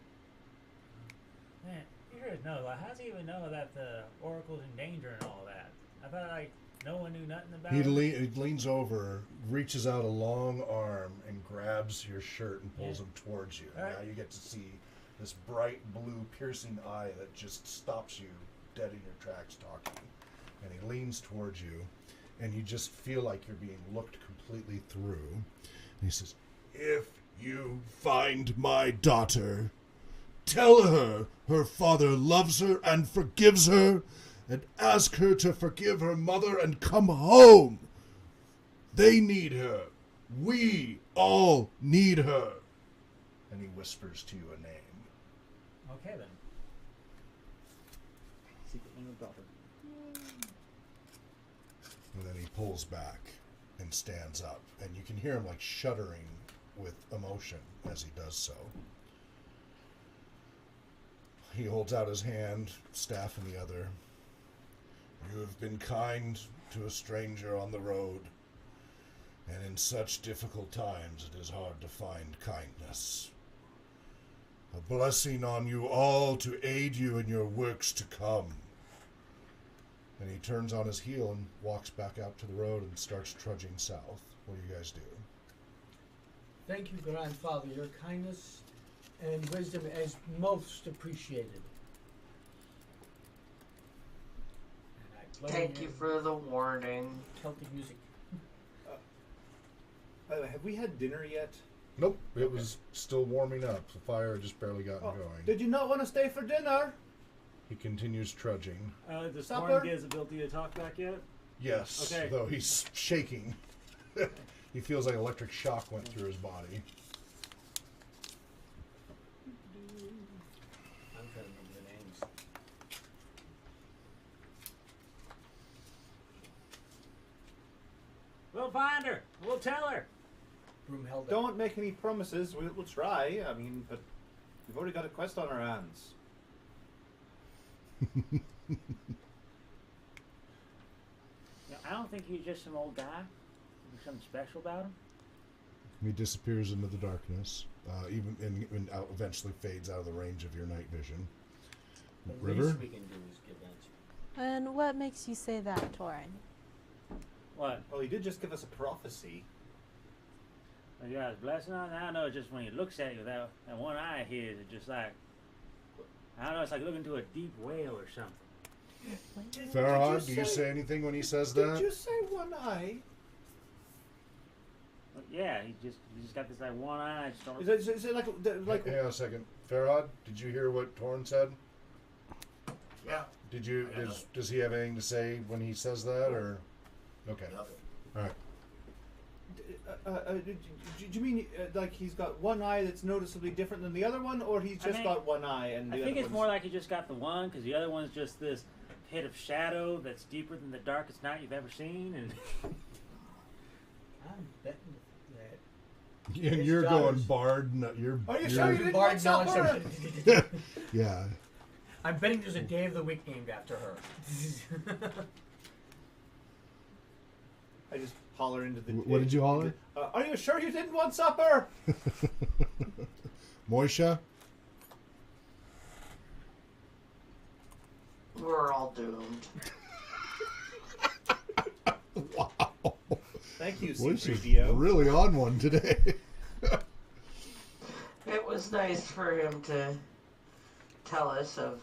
Speaker 3: Man, you should know. Like, how does he even know that the Oracle's in danger and all that? I thought like no one knew nothing about
Speaker 1: He
Speaker 3: it.
Speaker 1: leans over, reaches out a long arm, and grabs your shirt and pulls him towards you.
Speaker 3: All right.
Speaker 1: Now you get to see this bright blue piercing eye that just stops you dead in your tracks talking. And he leans towards you, and you just feel like you're being looked completely through. And he says, "If you find my daughter, tell her her father loves her and forgives her, and ask her to forgive her mother and come home. They need her. We all need her." And he whispers to you a name.
Speaker 3: Okay then.
Speaker 5: Secret name of daughter.
Speaker 1: And then he pulls back and stands up. And you can hear him like shuddering with emotion as he does so. He holds out his hand, staff in the other. "You have been kind to a stranger on the road, and in such difficult times it is hard to find kindness. A blessing on you all to aid you in your works to come." And he turns on his heel and walks back out to the road and starts trudging south. What do you guys do?
Speaker 2: Thank you, grandfather. Your kindness and wisdom is most appreciated. And I play
Speaker 7: Thank you for the warning.
Speaker 2: Celtic music.
Speaker 5: By the way, have we had dinner yet?
Speaker 1: Nope, it was still warming up. The fire had just barely gotten going.
Speaker 5: Did you not want to stay for dinner?
Speaker 1: He continues trudging.
Speaker 3: Does
Speaker 5: Supper?
Speaker 3: Thorn get his ability to talk back yet?
Speaker 1: Yes,
Speaker 3: Okay.
Speaker 1: though he's shaking. He feels like electric shock went through his body.
Speaker 2: I'm trying to remember the names.
Speaker 3: We'll find her. We'll tell her.
Speaker 2: Broomhilda.
Speaker 5: Don't make any promises. We'll try. I mean, but we've already got a quest on our hands.
Speaker 3: Yeah, I don't think he's just some old guy. There's something special about him.
Speaker 1: He disappears into the darkness, and eventually fades out of the range of your night vision.
Speaker 2: The
Speaker 1: River?
Speaker 2: least we can do is give answer.
Speaker 4: And what makes you say that, Torin?
Speaker 3: What?
Speaker 5: Well, he did just give us a prophecy.
Speaker 3: Oh, you got his blessing on? I don't know, just when he looks at you, that one eye of his is just like, I don't know, it's like looking to a deep whale or something.
Speaker 1: Farhad, do you say anything when he says
Speaker 5: Did
Speaker 1: that?
Speaker 5: you say one eye?
Speaker 3: Yeah, he just got this like one eye.
Speaker 5: Is it like
Speaker 1: Hang on a second. Farhad, did you hear what Torn said?
Speaker 6: Yeah.
Speaker 1: Did you?
Speaker 6: Yeah.
Speaker 1: Does he have anything to say when he says that, or? Okay.
Speaker 6: Nothing.
Speaker 1: All right.
Speaker 5: do you mean like he's got one eye that's noticeably different than the other one, or he's just got one eye and the
Speaker 3: I
Speaker 5: other
Speaker 3: think it's
Speaker 5: one's...
Speaker 3: more like he just got the one, because the other one's just this pit of shadow that's deeper than the darkest night you've ever seen. And
Speaker 2: I'm betting that.
Speaker 1: And
Speaker 2: His
Speaker 1: you're
Speaker 2: daughters.
Speaker 1: going bard. You're.
Speaker 5: Are you
Speaker 1: you're-
Speaker 5: sure you didn't
Speaker 2: Bard
Speaker 5: want supper?
Speaker 2: knowledge.
Speaker 1: Yeah.
Speaker 2: I'm betting there's a day of the week named after her.
Speaker 5: I just holler into the...
Speaker 1: What did you holler?
Speaker 5: Are you sure you didn't want supper?
Speaker 1: Moisha.
Speaker 7: We're all doomed.
Speaker 1: Wow.
Speaker 5: Thank you,
Speaker 1: Moisha's
Speaker 5: C3PO.
Speaker 1: really on one today.
Speaker 7: It was nice for him to tell us of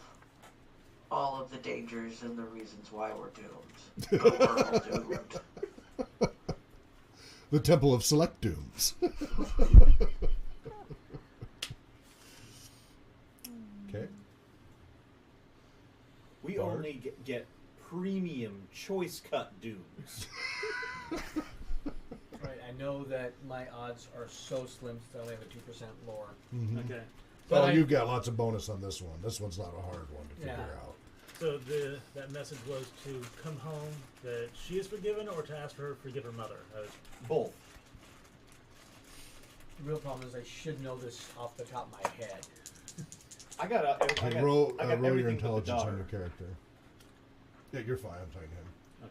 Speaker 7: all of the dangers and the reasons why we're doomed. But we're all doomed.
Speaker 1: The Temple of Select Dooms. Okay.
Speaker 5: We
Speaker 1: Bard.
Speaker 5: only get premium choice cut dooms.
Speaker 2: Right, I know that my odds are so slim that I only have a 2% lore.
Speaker 1: Mm-hmm.
Speaker 3: okay,
Speaker 1: Well,
Speaker 2: I-
Speaker 1: you've got lots of bonus on this one. This one's not a hard one to figure
Speaker 2: Yeah.
Speaker 1: out.
Speaker 3: so that message was to come home that she is forgiven, or to ask her to forgive her mother.
Speaker 5: Both.
Speaker 2: The real problem is I should know this off the top of my head.
Speaker 5: I got
Speaker 1: Okay, roll your
Speaker 5: everything but the
Speaker 1: intelligence on
Speaker 5: daughter.
Speaker 1: your character. Yeah, you're fine. I'm talking to him.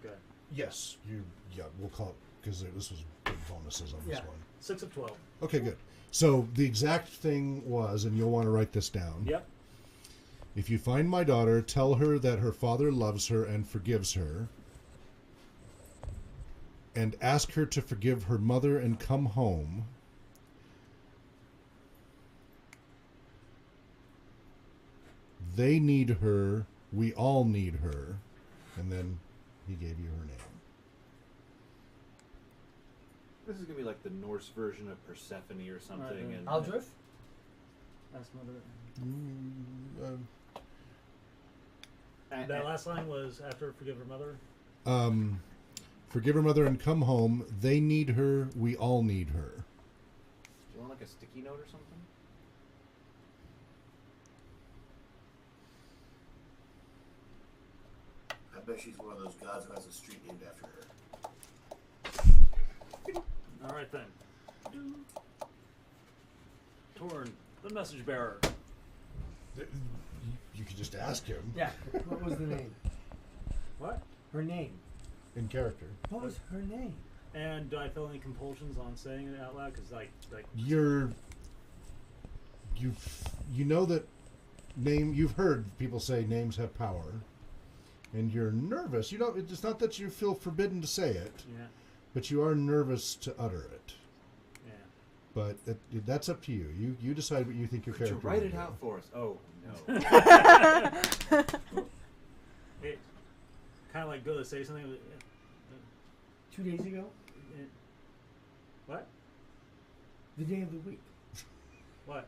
Speaker 3: Okay,
Speaker 1: Yes, you. Yeah, we'll call it because this was big bonuses on this
Speaker 2: Yeah.
Speaker 1: one.
Speaker 3: 6 of 12.
Speaker 1: Okay, good. So the exact thing was, and you'll want to write this down.
Speaker 3: Yep.
Speaker 1: If you find my daughter, tell her that her father loves her and forgives her, and ask her to forgive her mother and come home. They need her. We all need her. And then he gave you her name.
Speaker 5: This is gonna be like the Norse version of Persephone or something.
Speaker 3: Right,
Speaker 5: And
Speaker 2: Aldrif?
Speaker 3: That's mother. That last line was after forgive her mother.
Speaker 1: Forgive her mother and come home. They need her. We all need her.
Speaker 5: Do you want like a sticky note or something?
Speaker 6: I bet she's one of those gods who has a street named after her.
Speaker 3: All right then. Torn, the message bearer.
Speaker 1: You could just ask him
Speaker 2: Yeah. What was the name?
Speaker 3: What?
Speaker 2: Her name.
Speaker 1: in character.
Speaker 2: What was her name?
Speaker 3: And do I feel any compulsions on saying it out loud? Because like
Speaker 1: You know that you've heard people say names have power, and you're nervous. You don't. It's not that you feel forbidden to say it,
Speaker 3: yeah,
Speaker 1: but you are nervous to utter it.
Speaker 3: yeah.
Speaker 1: But that's up to you. You decide what you think your
Speaker 5: Could you
Speaker 1: character.
Speaker 5: write
Speaker 1: will
Speaker 5: it
Speaker 1: do.
Speaker 5: out for us? Oh no.
Speaker 3: It kind of like go to say something.
Speaker 2: 2 days ago?
Speaker 3: What?
Speaker 2: The day of the week.
Speaker 3: What?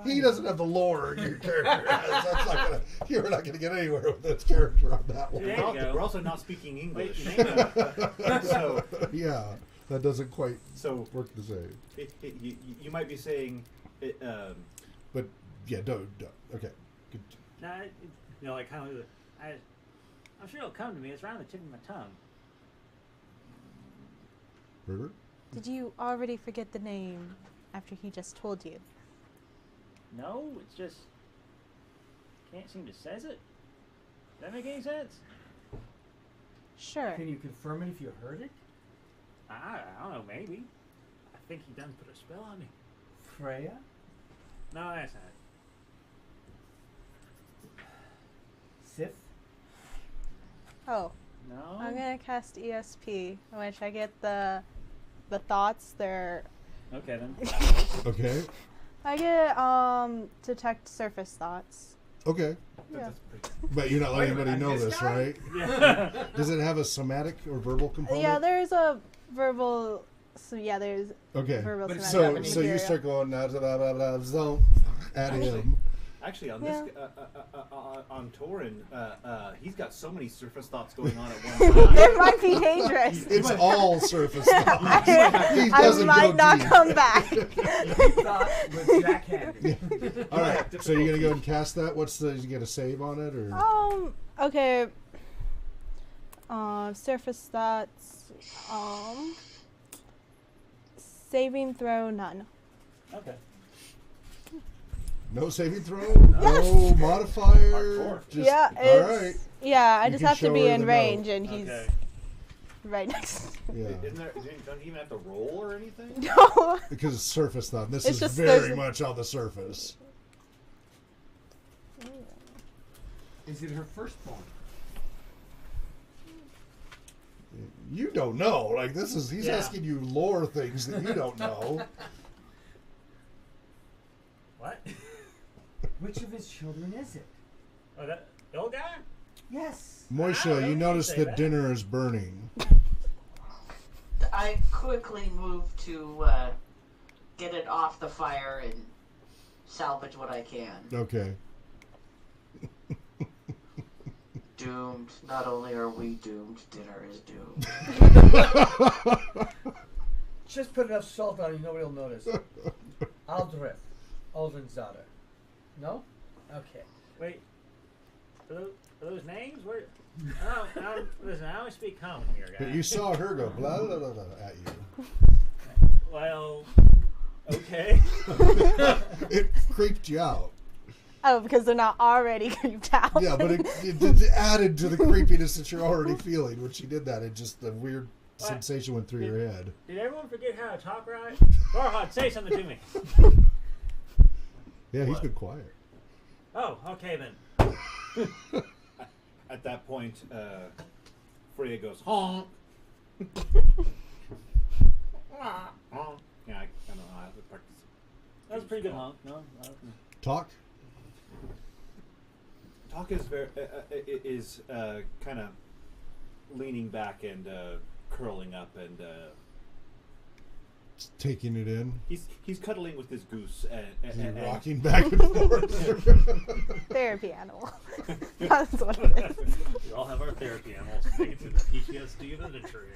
Speaker 1: He doesn't have the lore your character has. That's not gonna. You're not gonna get anywhere with this character on that one.
Speaker 3: There you go.
Speaker 5: We're also not speaking English.
Speaker 3: Wait, your name
Speaker 5: so
Speaker 1: Yeah, that doesn't quite
Speaker 5: so
Speaker 1: work the same.
Speaker 5: you might be saying it,
Speaker 1: But yeah, don't. Okay. Good.
Speaker 3: Nah, like kind of. I'm sure it'll come to me. It's around the tip of my tongue.
Speaker 1: River?
Speaker 4: Did you already forget the name after he just told you?
Speaker 3: No, it's just can't seem to says it. Does that make any sense?
Speaker 4: Sure.
Speaker 2: Can you confirm it if you heard it?
Speaker 3: I don't know. Maybe. I think he done put a spell on me.
Speaker 2: Freya?
Speaker 3: No, that's not it.
Speaker 2: Sif?
Speaker 4: Oh,
Speaker 3: No.
Speaker 4: I'm gonna cast ESP, in which I get the thoughts. They're
Speaker 3: Okay then.
Speaker 1: Okay.
Speaker 4: I get detect surface thoughts.
Speaker 1: Okay.
Speaker 4: Yeah.
Speaker 5: That's pretty
Speaker 1: But you're not letting
Speaker 2: Wait a
Speaker 1: anybody
Speaker 2: minute,
Speaker 1: know
Speaker 2: this
Speaker 1: this,
Speaker 2: guy?
Speaker 1: right?
Speaker 3: Yeah.
Speaker 1: Does it have a somatic or verbal component?
Speaker 4: Yeah, there's a verbal. So yeah, there's
Speaker 1: Okay.
Speaker 4: verbal.
Speaker 2: But it's
Speaker 4: somatic
Speaker 1: So you
Speaker 4: material.
Speaker 1: start going blah, blah, blah, blah, blah, at him.
Speaker 5: Actually, on
Speaker 4: Yeah.
Speaker 5: this on Torin, he's got so many surface thoughts going on at one time.
Speaker 4: It might be dangerous.
Speaker 1: It's all surface stuff. He
Speaker 4: I
Speaker 1: doesn't
Speaker 4: might
Speaker 1: go
Speaker 4: not
Speaker 1: deep.
Speaker 4: come back.
Speaker 2: Thought was jackhanded.
Speaker 1: All right. So you're gonna go and cast that. What's the? You get a save on it or?
Speaker 4: Okay. Surface stats. Saving throw none.
Speaker 3: Okay.
Speaker 1: No saving throw. No modifier.
Speaker 5: Hardcore.
Speaker 1: Just,
Speaker 4: Yeah,
Speaker 1: All
Speaker 4: it's,
Speaker 1: right.
Speaker 4: yeah. I
Speaker 1: You
Speaker 4: just
Speaker 1: can
Speaker 4: have to
Speaker 1: show
Speaker 4: be
Speaker 1: her
Speaker 4: in
Speaker 1: the
Speaker 4: range,
Speaker 1: note.
Speaker 4: and he's
Speaker 3: Okay.
Speaker 4: right next.
Speaker 1: Yeah.
Speaker 5: Isn't there? Don't you even have to roll or anything?
Speaker 4: No.
Speaker 1: Because it's surface stuff. This
Speaker 4: It's
Speaker 1: is
Speaker 4: just
Speaker 1: very
Speaker 4: there's-
Speaker 1: much on the surface.
Speaker 2: Is it her firstborn?
Speaker 1: You don't know. Like this is. He's
Speaker 3: Yeah.
Speaker 1: asking you lore things that you don't know.
Speaker 3: What?
Speaker 2: Which of his children is it?
Speaker 3: Oh, that the old guy?
Speaker 2: Yes.
Speaker 1: Moisha,
Speaker 3: don't
Speaker 1: you notice
Speaker 3: say
Speaker 1: that
Speaker 3: that.
Speaker 1: dinner is burning.
Speaker 7: I quickly move to get it off the fire and salvage what I can.
Speaker 1: Okay.
Speaker 7: Doomed. Not only are we doomed, dinner is doomed.
Speaker 2: Just put enough salt on it, nobody will notice. Aldrith. Aldrin's daughter. No? Okay.
Speaker 3: Wait. Are those names? Where? Oh, listen, I only speak common here, guys.
Speaker 1: But you saw her go blah blah blah, blah at you.
Speaker 3: Well, okay.
Speaker 1: It creeped you out.
Speaker 4: Oh, because they're not already creeped out.
Speaker 1: Yeah, but it added to the creepiness that you're already feeling when she did that. It just a weird
Speaker 3: What?
Speaker 1: sensation went through your head.
Speaker 3: Did everyone forget how to talk right? Farhad, say something to me.
Speaker 1: Yeah, he's
Speaker 6: What?
Speaker 1: been quiet.
Speaker 3: Oh, okay then.
Speaker 5: At that point, Freya goes honk. Honk. Yeah, I don't know. I have to practice.
Speaker 3: That was a pretty good honk. No,
Speaker 1: Talk.
Speaker 5: Talk is very kind of leaning back and curling up, and
Speaker 1: Taking it in.
Speaker 5: he's cuddling with his goose and
Speaker 1: Rocking back and forth.
Speaker 4: Therapy animal. That's what it is.
Speaker 3: we all have our therapy animals. Make it through the PTSD of adventuring.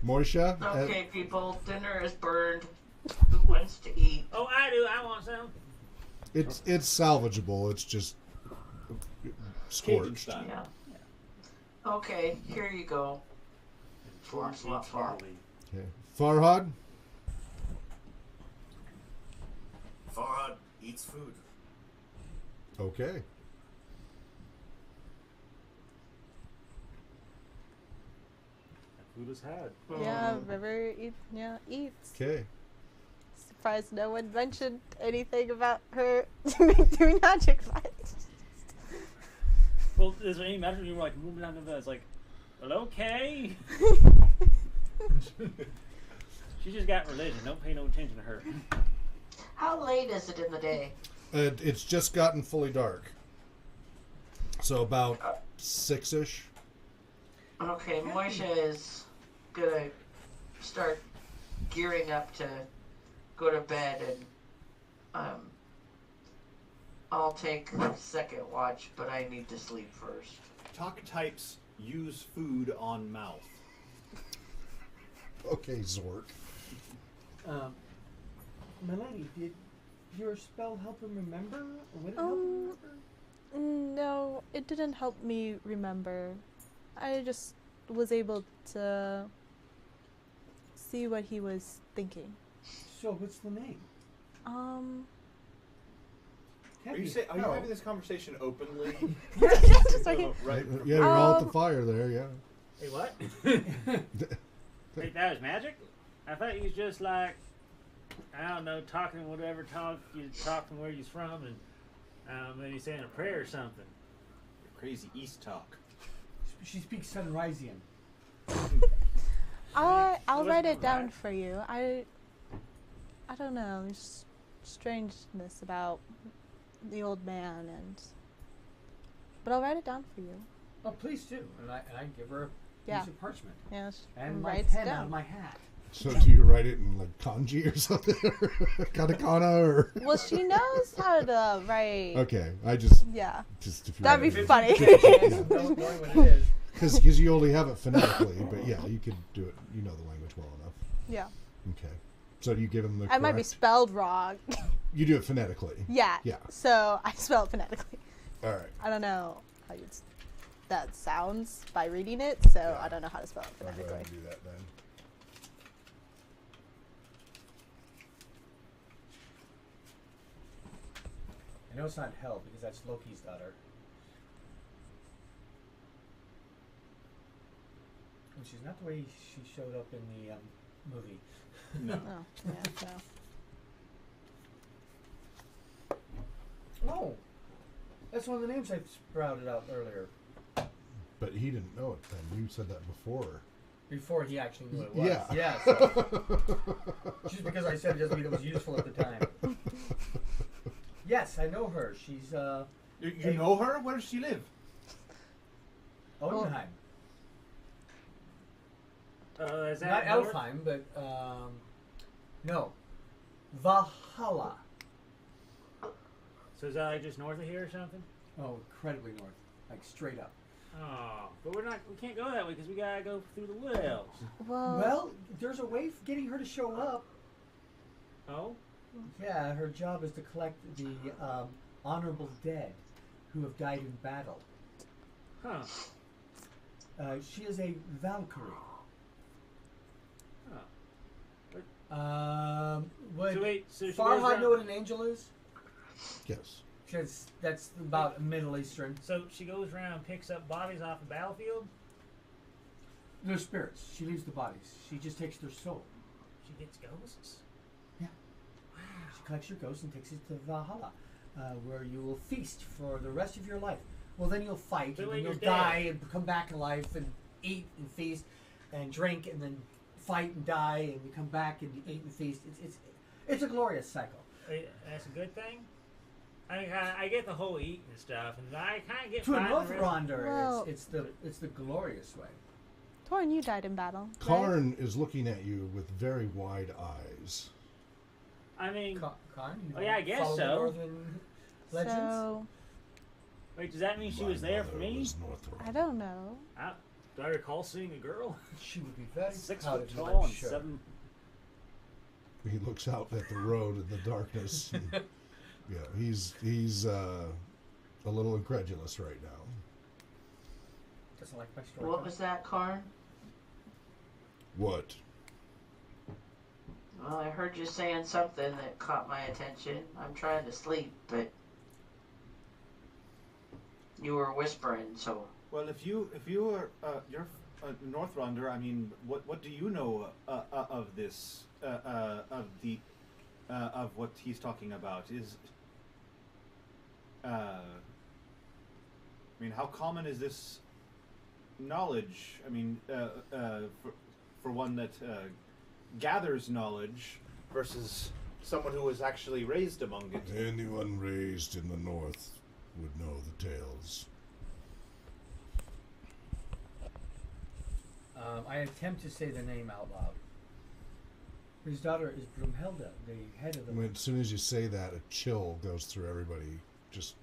Speaker 1: Moisha.
Speaker 7: Okay, people, dinner is burned. Who wants to eat?
Speaker 3: Oh, I do. I want some.
Speaker 1: It's salvageable. It's just
Speaker 5: Cajun
Speaker 1: scorched.
Speaker 5: style.
Speaker 7: Yeah. Okay, here you go. Flop, flop, flop.
Speaker 1: Okay. Farhad.
Speaker 6: Farhad eats food.
Speaker 1: Okay.
Speaker 3: Food is had.
Speaker 4: Yeah, River eats.
Speaker 1: Okay.
Speaker 4: Surprised no one mentioned anything about her doing magic fights.
Speaker 3: Well, is there any matter when you were like moving down to the? It's like, well, okay. She just got religion. Don't pay no attention to her.
Speaker 7: How late is it in the day?
Speaker 1: It's just gotten fully dark. So about 6-ish.
Speaker 7: Okay, Moisha is gonna start gearing up to go to bed, and I'll take second watch, but I need to sleep first.
Speaker 5: Talk types use food on mouth.
Speaker 1: Okay, Zork.
Speaker 2: Milady, did your spell help him remember? Or would it help him remember?
Speaker 4: No, it didn't help me remember. I just was able to see what he was thinking.
Speaker 2: So, what's the name?
Speaker 5: Are you having this conversation openly?
Speaker 4: Just like
Speaker 5: Oh, right.
Speaker 1: Yeah, you're all at the
Speaker 4: Um,
Speaker 1: fire there, yeah.
Speaker 3: Hey, what? Wait, that was magic? I thought you was just like, I don't know, talking whatever talk you talking where you's from, and maybe saying a prayer or something.
Speaker 5: Crazy East talk.
Speaker 2: She speaks Sunrisian.
Speaker 4: I'll
Speaker 3: It
Speaker 4: write
Speaker 3: wasn't
Speaker 4: it down
Speaker 3: right.
Speaker 4: for you. I don't know. There's strangeness about the old man, and But I'll write it down for you.
Speaker 2: Oh, please do. And I give her a
Speaker 4: Yeah.
Speaker 2: piece of parchment.
Speaker 4: Yes.
Speaker 2: And my
Speaker 4: writes
Speaker 2: pen
Speaker 4: down.
Speaker 2: out of my hat.
Speaker 1: So do you write it in like kanji or something? Katakana or?
Speaker 4: Well, she knows how to write.
Speaker 1: Okay, I just
Speaker 4: Yeah.
Speaker 1: if you
Speaker 4: That'd
Speaker 1: write
Speaker 4: be
Speaker 1: it-
Speaker 4: funny.
Speaker 2: Knowing what it is.
Speaker 1: Because you only have it phonetically, but yeah, you could do it. You know the language well enough.
Speaker 4: Yeah.
Speaker 1: Okay. So do you give them the
Speaker 4: I might be
Speaker 1: correct-
Speaker 4: spelled wrong.
Speaker 1: You do it phonetically.
Speaker 4: Yeah.
Speaker 1: Yeah.
Speaker 4: So I spell it phonetically.
Speaker 1: All right.
Speaker 4: I don't know how that sounds by reading it, so
Speaker 1: Yeah.
Speaker 4: I don't know how to spell it
Speaker 1: I'll go ahead
Speaker 4: phonetically.
Speaker 1: and do that then.
Speaker 2: I know it's not Hel because that's Loki's daughter. And she's not the way she showed up in the movie.
Speaker 5: No.
Speaker 4: Oh, yeah, so.
Speaker 2: Oh, that's one of the names I sprouted out earlier.
Speaker 1: But he didn't know it then. You said that before.
Speaker 2: Before he actually knew what it was.
Speaker 1: Yeah.
Speaker 2: Yes. Just because I said it doesn't mean it was useful at the time. Yes, I know her. She's
Speaker 5: You know her? Where does she live?
Speaker 2: Odenheim.
Speaker 3: Is that
Speaker 2: Not
Speaker 3: north?
Speaker 2: Elfheim, but no. Valhalla.
Speaker 3: So is that like just north of here or something?
Speaker 2: Oh, incredibly north. Like straight up.
Speaker 3: Oh, but we can't go that way because we gotta go through the wood elves.
Speaker 2: Well, there's a way of getting her to show up.
Speaker 3: Oh?
Speaker 2: Yeah, her job is to collect the honorable dead who have died in battle.
Speaker 3: Huh.
Speaker 2: She is a Valkyrie.
Speaker 3: Huh.
Speaker 2: Would
Speaker 3: So wait, so she goes
Speaker 2: Farhad
Speaker 3: around-
Speaker 2: know what an angel is?
Speaker 1: Yes.
Speaker 2: Because that's about Middle Eastern.
Speaker 3: So she goes around and picks up bodies off the battlefield?
Speaker 2: They're spirits. She leaves the bodies. She just takes their soul.
Speaker 3: She gets ghosts?
Speaker 2: Yeah. She collects your ghost and takes it to Valhalla, where you will feast for the rest of your life. Well, then you'll fight,
Speaker 3: But
Speaker 2: and
Speaker 3: when
Speaker 2: then you'll
Speaker 3: you're
Speaker 2: die
Speaker 3: dead.
Speaker 2: and come back in life and eat and feast and drink and then fight and die and you come back and eat and feast. It's a glorious cycle.
Speaker 3: Wait, that's a good thing? I get the whole eating and stuff, and I kind of get
Speaker 2: To a
Speaker 3: fighting the rest-
Speaker 2: Northronder,
Speaker 4: Well-
Speaker 2: it's the glorious way.
Speaker 4: Torn, you died in battle. right?
Speaker 1: Karn is looking at you with very wide eyes.
Speaker 3: I mean,
Speaker 2: Karn, you
Speaker 3: Oh, yeah, I guess
Speaker 2: follow the
Speaker 3: so.
Speaker 2: Northern legends.
Speaker 4: So,
Speaker 3: wait, does that mean she
Speaker 1: My
Speaker 3: was there for
Speaker 1: mother
Speaker 3: me?
Speaker 1: was Northrop.
Speaker 4: I don't know.
Speaker 3: Do I recall seeing a girl?
Speaker 2: She would be very
Speaker 3: 6
Speaker 2: proud
Speaker 3: foot
Speaker 2: of you,
Speaker 3: tall
Speaker 2: I'm
Speaker 3: and
Speaker 2: sure.
Speaker 3: 7.
Speaker 1: He looks out at the road in the darkness. And, yeah, he's a little incredulous right now.
Speaker 2: Doesn't like my story.
Speaker 7: What was that, Karn?
Speaker 1: What?
Speaker 7: Well, I heard you saying something that caught my attention. I'm trying to sleep, but you were whispering, so
Speaker 5: Well, if you are you're a Northronder, I mean, what do you know of this of what he's talking about? Is I mean, how common is this knowledge? I mean, for one that gathers knowledge versus someone who was actually raised among it.
Speaker 1: Anyone raised in the north would know the tales.
Speaker 2: I attempt to say the name out loud. His daughter is Brumhilda, the head of the.
Speaker 1: When, as soon as you say that, a chill goes through everybody. Just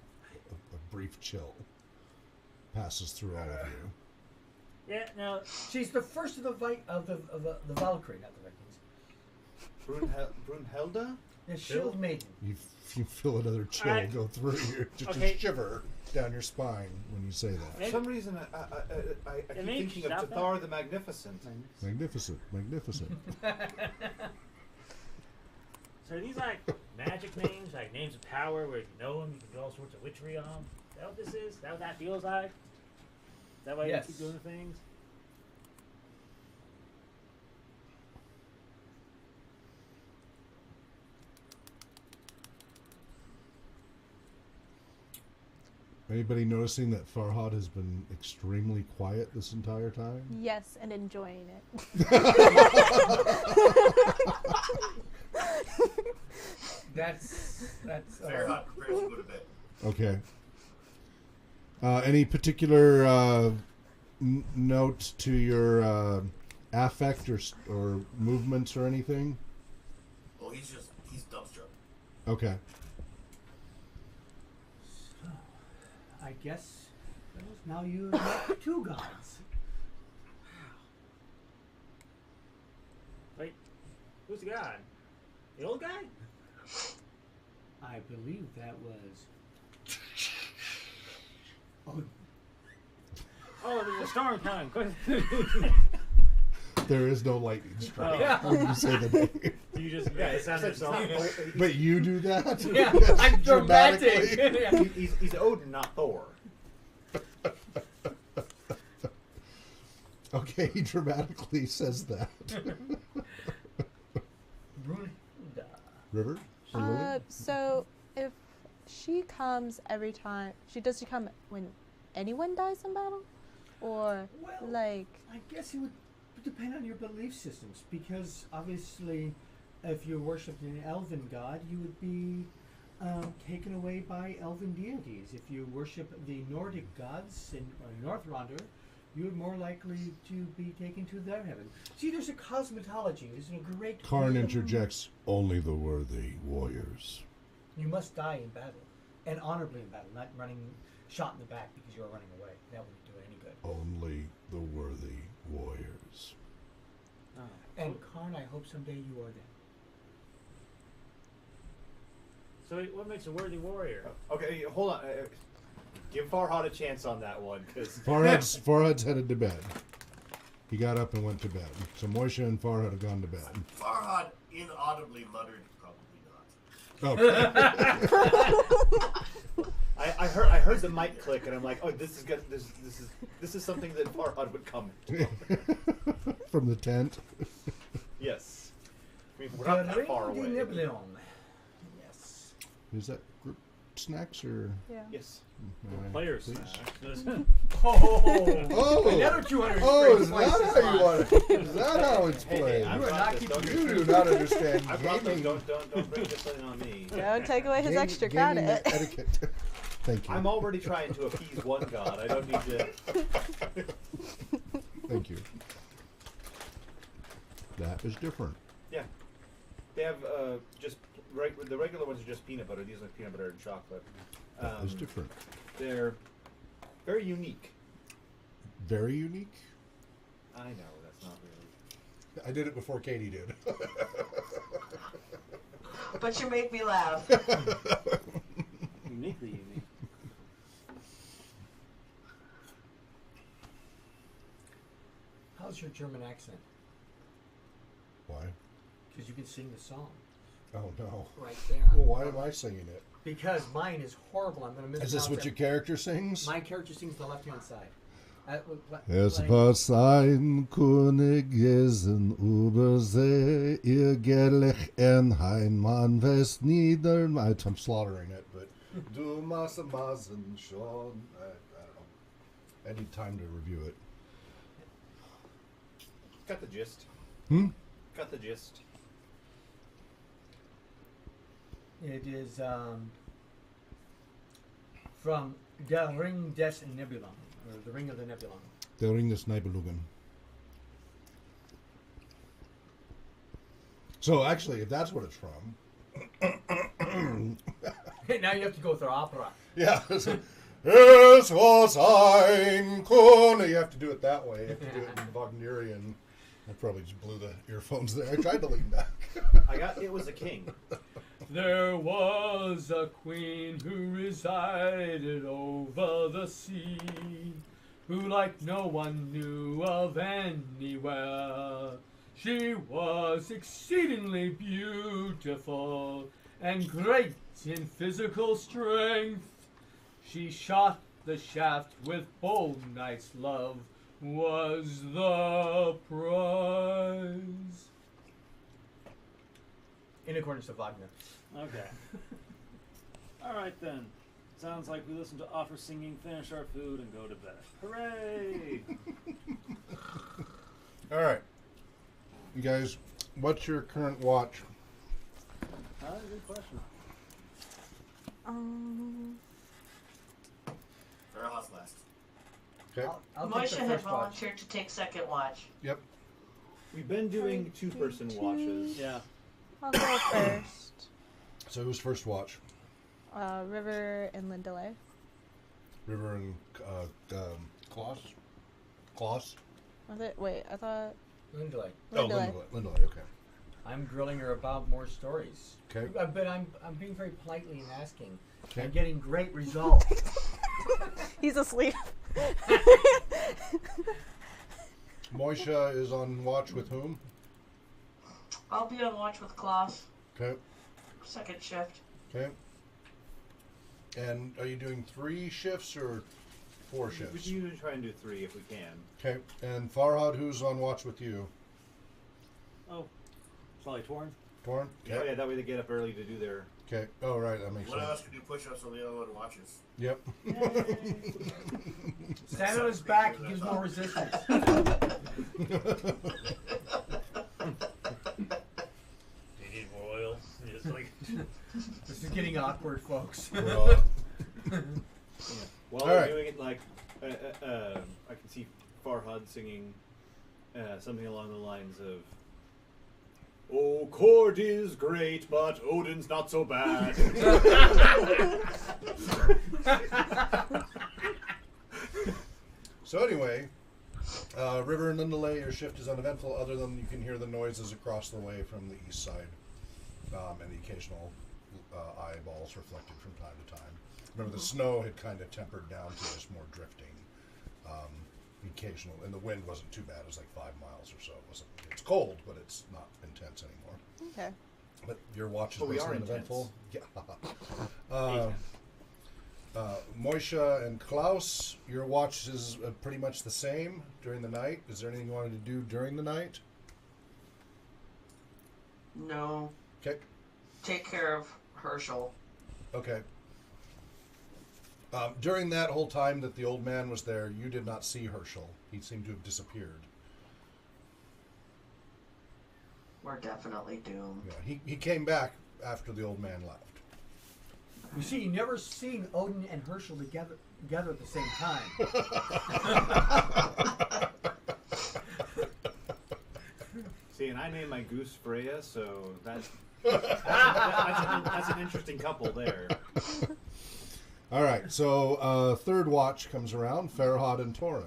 Speaker 1: a brief chill passes through all of you.
Speaker 3: Yeah, no.
Speaker 2: She's the first of the the Valkyrie, not the Vikings.
Speaker 5: Brunhilda?
Speaker 2: The Shield Maiden.
Speaker 1: You feel another chill
Speaker 3: Alright.
Speaker 1: go through you, just
Speaker 3: Okay.
Speaker 1: a shiver down your spine when you say that.
Speaker 5: For some reason, I keep
Speaker 3: maybe
Speaker 5: thinking of
Speaker 3: stop that.
Speaker 5: Tathar the Magnificent.
Speaker 1: Magnificent, magnificent.
Speaker 3: So are these like magic names, like names of power where if you know them, you can do all sorts of witchery on them? Is that what this is? Is that what that feels like? Is that why
Speaker 2: Yes.
Speaker 3: you keep doing things?
Speaker 1: Anybody noticing that Farhad has been extremely quiet this entire time?
Speaker 4: Yes, and enjoying it.
Speaker 2: That's
Speaker 6: Fair enough. Prepares to go to bed.
Speaker 1: Okay. Any particular note to your affect or movements or anything?
Speaker 6: Oh, he's dumbstruck.
Speaker 1: Okay.
Speaker 2: So, I guess now you've met two gods.
Speaker 3: Wait, who's the god? The old guy?
Speaker 2: I believe that was. Oh,
Speaker 3: Oh, there's a storm coming. Quick.
Speaker 1: There is no lightning strike.
Speaker 3: Oh.
Speaker 1: When you say the name.
Speaker 3: You just sound yourself.
Speaker 1: But you do that?
Speaker 2: yeah, I'm dramatic. Yeah.
Speaker 5: He's Odin, not Thor.
Speaker 1: Okay, he dramatically says that.
Speaker 2: Brunhilda.
Speaker 1: River? Or Lily?
Speaker 4: So if she comes every time, does she come when anyone dies in battle, or
Speaker 2: Well,
Speaker 4: like?
Speaker 2: I guess it would depend on your belief systems, because obviously, if you worshipped an elven god, you would be taken away by elven deities. If you worship the Nordic gods in Northronder, you're more likely to be taken to their heaven. See, there's a cosmetology. There's a great.
Speaker 1: Karn interjects, only the worthy warriors.
Speaker 2: You must die in battle, and honorably in battle, not running shot in the back because you're running away. That wouldn't do any good.
Speaker 1: Only the worthy warriors.
Speaker 3: Oh.
Speaker 2: And Karn, I hope someday you are them.
Speaker 3: So what makes a worthy warrior?
Speaker 5: Okay, hold on. Give Farhad a chance on that one, because
Speaker 1: Farhad's headed to bed. He got up and went to bed. So Moisha and Farhad have gone to bed.
Speaker 6: Farhad inaudibly muttered, "Probably not."
Speaker 5: I heard the mic click, and I'm like, oh, this is good. This is something that Farhad would comment.
Speaker 1: From the tent.
Speaker 5: Yes. I mean, we're not that far away.
Speaker 2: Yes.
Speaker 1: Is that group snacks or?
Speaker 4: Yeah.
Speaker 5: Yes.
Speaker 3: Players.
Speaker 1: Please.
Speaker 2: Oh! Another 200
Speaker 1: Oh, is
Speaker 2: straight
Speaker 1: that
Speaker 2: slices
Speaker 1: how you
Speaker 2: on.
Speaker 1: want it? Is that how it's
Speaker 5: Hey,
Speaker 1: played?
Speaker 5: I
Speaker 2: You are
Speaker 5: brought
Speaker 2: not
Speaker 5: this,
Speaker 2: keeping
Speaker 5: don't
Speaker 1: You
Speaker 5: you-
Speaker 1: do not understand
Speaker 5: I brought this.
Speaker 1: gaming.
Speaker 5: Don't bring this in on me.
Speaker 4: Don't take away his extra
Speaker 1: gaming
Speaker 4: credit.
Speaker 1: etiquette. Thank you.
Speaker 5: I'm already trying to appease one god. I don't need to.
Speaker 1: Thank you. That is different.
Speaker 5: Yeah. They have just the regular ones are just peanut butter. These are peanut butter and chocolate.
Speaker 1: That is different.
Speaker 5: They're very unique.
Speaker 1: Very unique.
Speaker 5: I know that's not really.
Speaker 1: I did it before Katie did.
Speaker 7: But you make me laugh.
Speaker 3: Uniquely unique.
Speaker 2: How's your German accent?
Speaker 1: Why?
Speaker 2: Because you can sing the song
Speaker 1: Oh no.
Speaker 2: right there.
Speaker 1: Well, why am I singing it?
Speaker 2: Because mine is horrible. I'm going to miss.
Speaker 1: Is this what your character sings?
Speaker 2: My character sings the left-hand side.
Speaker 1: Es was ein König gewesen über See, ihr Gerlich ein Mann wes nieder. I'm slaughtering it, but du must schon. I don't know. I need time to review it.
Speaker 5: Got the gist. Got the gist.
Speaker 2: It is from Der Ring des Nebulon, or the Ring of the Nebulon.
Speaker 1: Der Ring des Nibelungen. So actually, if that's what it's from,
Speaker 2: Now you have to go through opera.
Speaker 1: yeah. Es was ein König. You have to do it that way. You have to do it in Wagnerian. I probably just blew the earphones there. I tried to lean back.
Speaker 5: It was a king.
Speaker 2: There was a queen who resided over the sea, who like no one knew of anywhere. She was exceedingly beautiful and great in physical strength. She shot the shaft with bold knight's love was the prize. In accordance to Wagner.
Speaker 3: Okay. All right then. Sounds like we listen to Offer Singing, finish our food, and go to bed. Hooray!
Speaker 1: All right. You guys, what's your current watch?
Speaker 3: Good question.
Speaker 6: Farhad's
Speaker 1: Okay.
Speaker 2: I'll take
Speaker 7: Moisha
Speaker 2: the
Speaker 7: had
Speaker 2: first watch.
Speaker 7: volunteered to take second watch.
Speaker 1: Yep.
Speaker 5: We've been doing two-person watches.
Speaker 3: Yeah.
Speaker 4: I'll go first.
Speaker 1: So who's first watch?
Speaker 4: River and Lindalay.
Speaker 1: River and Klaus? Klaus?
Speaker 4: Was it? Wait, I thought
Speaker 2: Lindley.
Speaker 1: Oh,
Speaker 4: Lindalay.
Speaker 1: Lindley, okay.
Speaker 2: I'm grilling her about more stories.
Speaker 1: Okay.
Speaker 2: But I'm being very politely and asking.
Speaker 1: Okay.
Speaker 2: I'm getting great results.
Speaker 4: He's asleep.
Speaker 1: Moisha is on watch with whom?
Speaker 7: I'll be on watch with Klaus.
Speaker 1: Okay.
Speaker 7: Second shift.
Speaker 1: Okay. And are you doing 3 shifts or 4
Speaker 5: We
Speaker 1: shifts?
Speaker 5: usually try and do 3 if we can.
Speaker 1: Okay. And Farhad, who's on watch with you?
Speaker 3: Oh, probably Torn.
Speaker 1: Torn?
Speaker 5: Oh yeah, that way they get up early to do their.
Speaker 1: Okay. Oh, right. That makes
Speaker 6: One of
Speaker 1: sense.
Speaker 6: us can do push-ups while the other one watches.
Speaker 1: Yep.
Speaker 2: Stand on his back, he gives more resistance.
Speaker 3: Do you need more oil? Just like
Speaker 2: This is getting awkward, folks.
Speaker 1: Well,
Speaker 5: While
Speaker 1: All
Speaker 5: they're
Speaker 1: right.
Speaker 5: doing it, like, I can see Farhad singing something along the lines of, "Oh, Cord is great, but Odin's not so bad."
Speaker 1: so anyway, River and Lindalay, your shift is uneventful other than you can hear the noises across the way from the east side and the occasional eyeballs reflected from time to time. Remember, the snow had kind of tempered down to just more drifting. Occasional, and the wind wasn't too bad. It was like 5 miles or so. It's cold, but it's not intense anymore.
Speaker 4: Okay.
Speaker 1: But your watch is
Speaker 5: But we
Speaker 1: basically
Speaker 5: are
Speaker 1: uneventful. Yeah. Moisha and Klaus, your watch is pretty much the same during the night. Is there anything you wanted to do during the night?
Speaker 7: No.
Speaker 1: Okay.
Speaker 7: Take care of Herschel.
Speaker 1: Okay. During that whole time that the old man was there, you did not see Herschel. He seemed to have disappeared.
Speaker 7: We're definitely doomed.
Speaker 1: Yeah, he came back after the old man left.
Speaker 2: You see, you never seen Odin and Herschel together at the same time.
Speaker 5: See, and I named my goose Freya, so that's an interesting couple there.
Speaker 1: All right, so third watch comes around, Farhad and Torin.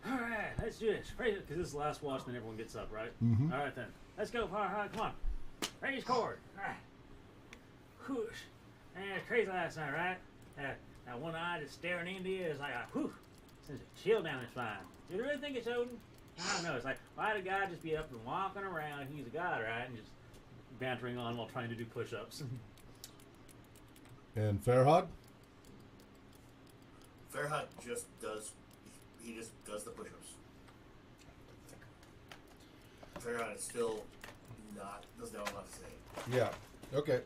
Speaker 3: all right, let's do this. Because this is the last watch, then everyone gets up, right?
Speaker 1: Mhm.
Speaker 3: All right then, let's go. Come on, raise cord. All right. Whoosh. And it's crazy last night, right? That one eye just staring into you is like, whew, sends a chill down his spine. Do you really think it's Odin? I don't know. It's like, why would a guy just be up and walking around? He's a god, right? And just bantering on while trying to do push-ups.
Speaker 1: And Farhad?
Speaker 6: Farhad just does the push-ups. Farhad is still doesn't have a lot to say.
Speaker 1: Yeah. Okay.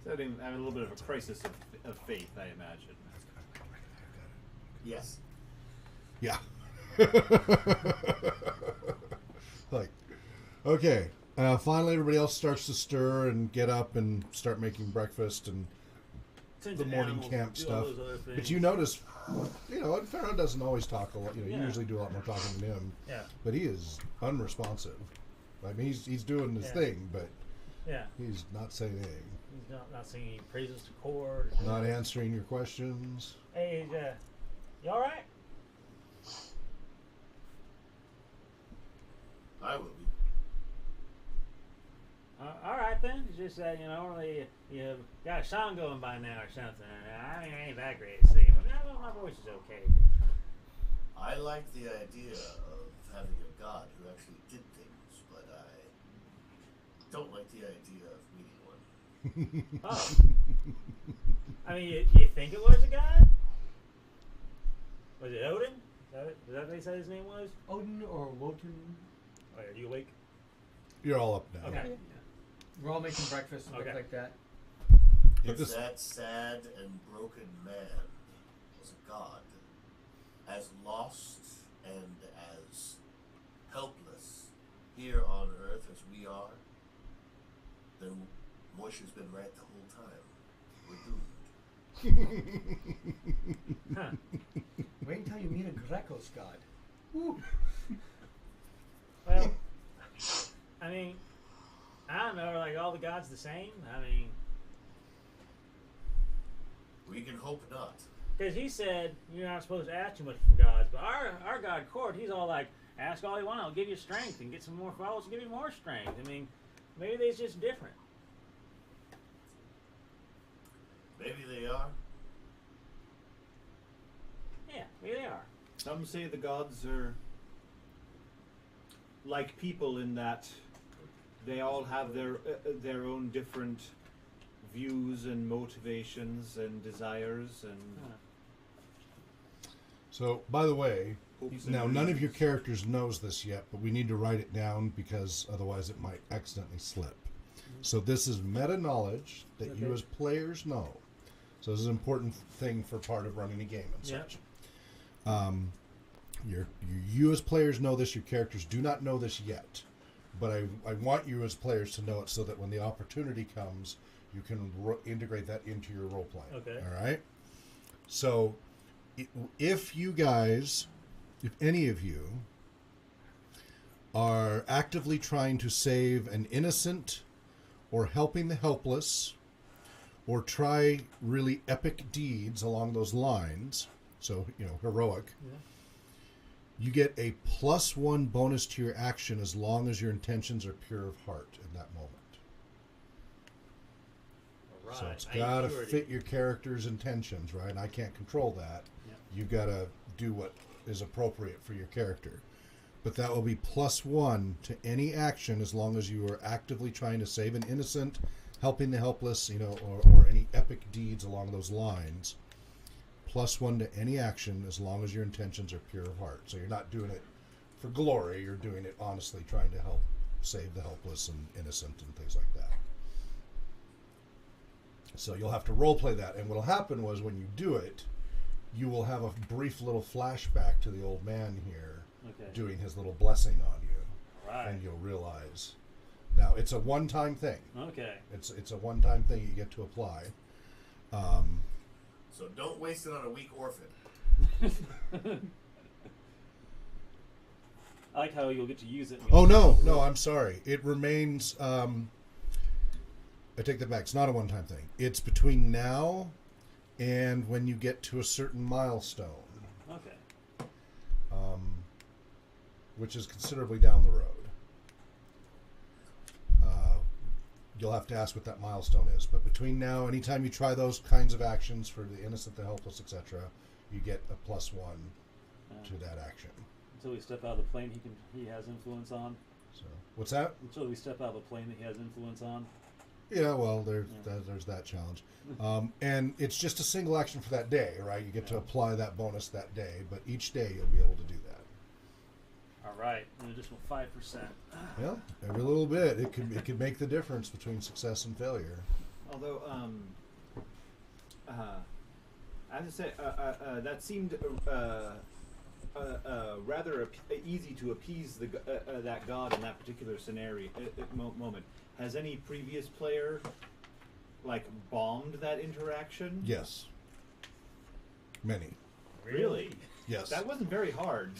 Speaker 5: So having a little bit of a crisis of faith, I imagine.
Speaker 6: Yes.
Speaker 1: Yeah. Like, okay. Finally, everybody else starts to stir and get up and start making breakfast and
Speaker 3: Tend
Speaker 1: the
Speaker 3: to
Speaker 1: morning
Speaker 3: animals,
Speaker 1: camp
Speaker 3: do all
Speaker 1: stuff.
Speaker 3: those other things.
Speaker 1: But you notice, and Farrah doesn't always talk a lot. You
Speaker 3: Yeah.
Speaker 1: usually do a lot more talking than him.
Speaker 3: Yeah.
Speaker 1: But he is unresponsive. I mean, he's doing his
Speaker 3: Yeah.
Speaker 1: thing, but
Speaker 3: Yeah.
Speaker 1: he's not saying anything.
Speaker 3: He's not singing any praises to Cord.
Speaker 1: Not answering your questions.
Speaker 3: Hey, you all right?
Speaker 6: I will be.
Speaker 3: All right then. It's just that you got a song going by now or something. I mean, it ain't that great to sing, but my voice is okay.
Speaker 6: I like the idea of having a god who actually did things, but I don't like the idea of meeting one.
Speaker 3: Oh, I mean, you think it was a god? Was it Odin? Is that what they said his name was?
Speaker 2: Odin or Wotan.
Speaker 3: Oh, are you awake?
Speaker 1: You're all up now.
Speaker 3: Okay.
Speaker 2: We're all making breakfast and
Speaker 3: Okay.
Speaker 2: stuff like that.
Speaker 1: But
Speaker 6: If
Speaker 1: this,
Speaker 6: that sad and broken man was a god, as lost and as helpless here on Earth as we are, then Moisha's been right the whole time. We're doomed.
Speaker 3: Huh.
Speaker 2: Wait until you meet a Greco's god. Woo.
Speaker 3: Well, I mean, I don't know. Are like all the gods the same? I mean,
Speaker 6: We can hope not.
Speaker 3: because he said you're not supposed to ask too much from gods, but our god Cord, he's all like, ask all you want, I'll give you strength, and get some more followers, give you more strength. I mean, maybe they're just different.
Speaker 6: Maybe they are.
Speaker 3: Yeah, maybe they are.
Speaker 5: Some say the gods are like people in that they all have their own different views and motivations and desires and.
Speaker 1: So, by the way,
Speaker 5: hopes and
Speaker 1: now none of
Speaker 5: dreams.
Speaker 1: your characters knows this yet, but we need to write it down because otherwise it might accidentally slip. So this is meta knowledge that you
Speaker 3: Okay.
Speaker 1: as players know. So this is an important thing for part of running a game and
Speaker 3: Yeah.
Speaker 1: such. You as players know this. Your characters do not know this yet, but I want you as players to know it so that when the opportunity comes, you can integrate that into your role playing.
Speaker 3: Okay.
Speaker 1: All right. So if any of you are actively trying to save an innocent or helping the helpless or try really epic deeds along those lines, so, heroic,
Speaker 3: Yeah.
Speaker 1: you get a +1 bonus to your action as long as your intentions are pure of heart in that moment.
Speaker 3: All right.
Speaker 1: So it's
Speaker 3: I
Speaker 1: got to
Speaker 3: endured it.
Speaker 1: fit your character's intentions, right? And I can't control that.
Speaker 3: Yeah.
Speaker 1: You've got to do what is appropriate for your character. But that will be +1 to any action as long as you are actively trying to save an innocent, helping the helpless, or any epic deeds along those lines. +1 to any action as long as your intentions are pure of heart. So you're not doing it for glory. You're doing it honestly, trying to help save the helpless and innocent and things like that. So you'll have to role play that. And what'll happen was when you do it, you will have a brief little flashback to the old man here
Speaker 3: Okay.
Speaker 1: doing his little blessing on you.
Speaker 3: Right.
Speaker 1: And you'll realize. Now, it's a one-time thing.
Speaker 3: Okay.
Speaker 1: It's a one-time thing you get to apply.
Speaker 6: So don't waste it on a weak orphan.
Speaker 3: I like how you'll get to use it.
Speaker 1: Oh, no, I'm sorry. It remains... I take that back. It's not a one-time thing. It's between now and when you get to a certain milestone,
Speaker 3: Okay.
Speaker 1: which is considerably down the road. You'll have to ask what that milestone is. But between now, anytime you try those kinds of actions for the innocent, the helpless, etc., you get a +1 to that action.
Speaker 3: Until we step out of the plane, he has influence on.
Speaker 1: So, what's that?
Speaker 3: Until we step out of the plane that he has influence on.
Speaker 1: Yeah, well, there's that challenge. And it's just a single action for that day, right? You get to apply that bonus that day, but each day you'll be able to do that.
Speaker 3: All right, an additional 5%.
Speaker 1: Yeah, every little bit. It could make the difference between success and failure.
Speaker 5: Although, I have to say, that seemed rather easy to appease that god in that particular scenario moment. Has any previous player bombed that interaction?
Speaker 1: Yes. Many.
Speaker 5: Really?
Speaker 1: Yes.
Speaker 5: That wasn't very hard.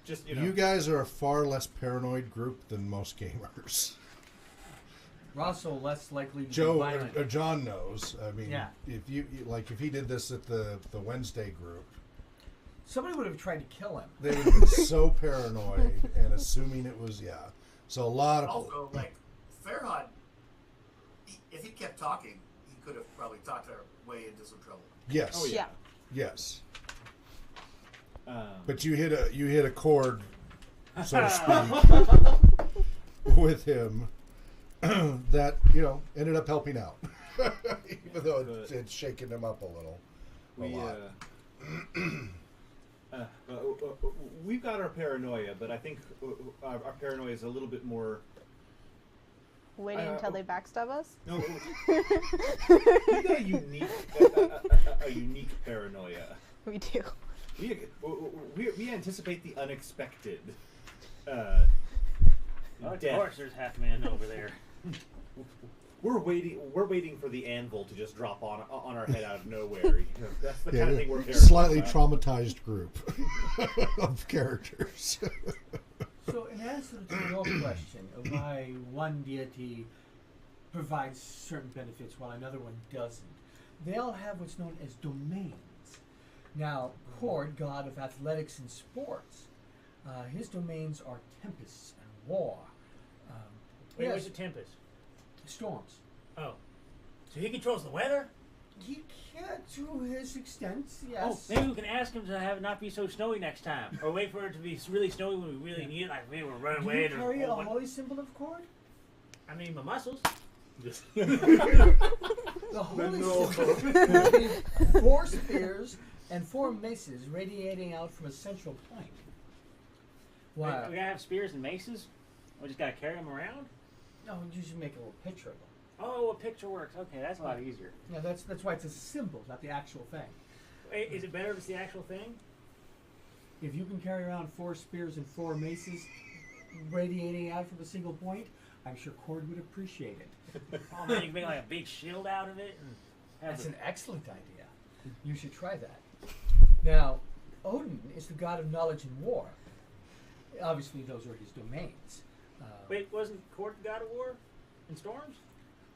Speaker 5: Just
Speaker 1: You guys are a far less paranoid group than most gamers.
Speaker 2: We're also less likely to be
Speaker 1: Joe
Speaker 2: violent.
Speaker 1: or John knows. I mean,
Speaker 2: Yeah.
Speaker 1: if if he did this at the Wednesday group,
Speaker 2: Somebody would have tried to kill him.
Speaker 1: they would have been so paranoid and assuming it was So a lot of
Speaker 6: Also, Farhad, if he kept talking, he could have probably talked our way into some trouble.
Speaker 1: yes,
Speaker 5: Oh, yeah.
Speaker 1: yes.
Speaker 5: Um,
Speaker 1: But you hit a chord, so to speak, with him that ended up helping out, even though it's shaking him up a little.
Speaker 5: We've got our paranoia, but I think our paranoia is a little bit more.
Speaker 4: Waiting until they backstab us?
Speaker 5: No, we got a unique paranoia.
Speaker 4: We do.
Speaker 5: We anticipate the unexpected.
Speaker 3: Of
Speaker 5: Death.
Speaker 3: course, there's half man over there.
Speaker 5: We're waiting for the anvil to just drop on our head out of nowhere. That's the kind of thing we're very
Speaker 1: slightly traumatized group of characters.
Speaker 2: So, in answer to your question of why one deity provides certain benefits while another one doesn't, they all have what's known as domains. Now, Cord, god of athletics and sports, his domains are tempests and war.
Speaker 3: Wait, what's a tempest?
Speaker 2: Storms.
Speaker 3: Oh. So he controls the weather?
Speaker 2: He can to his extent,
Speaker 3: Oh,
Speaker 2: yes.
Speaker 3: maybe we can ask him to have it not be so snowy next time. Or wait for it to be really snowy when we really need it. Like maybe we're running
Speaker 2: Do
Speaker 3: away.
Speaker 2: you carry a holy symbol of Cord?
Speaker 3: I mean, my muscles.
Speaker 2: The holy symbol is 4 spears and 4 maces radiating out from a central point. Wow.
Speaker 3: We gotta have spears and maces? We just gotta carry them around?
Speaker 2: No, you should make a little picture of them.
Speaker 3: Oh, a picture works. Okay, that's a lot easier.
Speaker 2: Yeah, that's why it's a symbol, not the actual thing.
Speaker 3: Wait, is it better if it's the actual thing?
Speaker 2: If you can carry around 4 spears and 4 maces radiating out from a single point, I'm sure Cord would appreciate it.
Speaker 3: Oh man, you can make like a big shield out of it and have
Speaker 2: That's
Speaker 3: the-
Speaker 2: an excellent idea. You should try that. Now, Odin is the god of knowledge and war. Obviously, those are his domains.
Speaker 3: Wait, wasn't Cord the god of war and storms?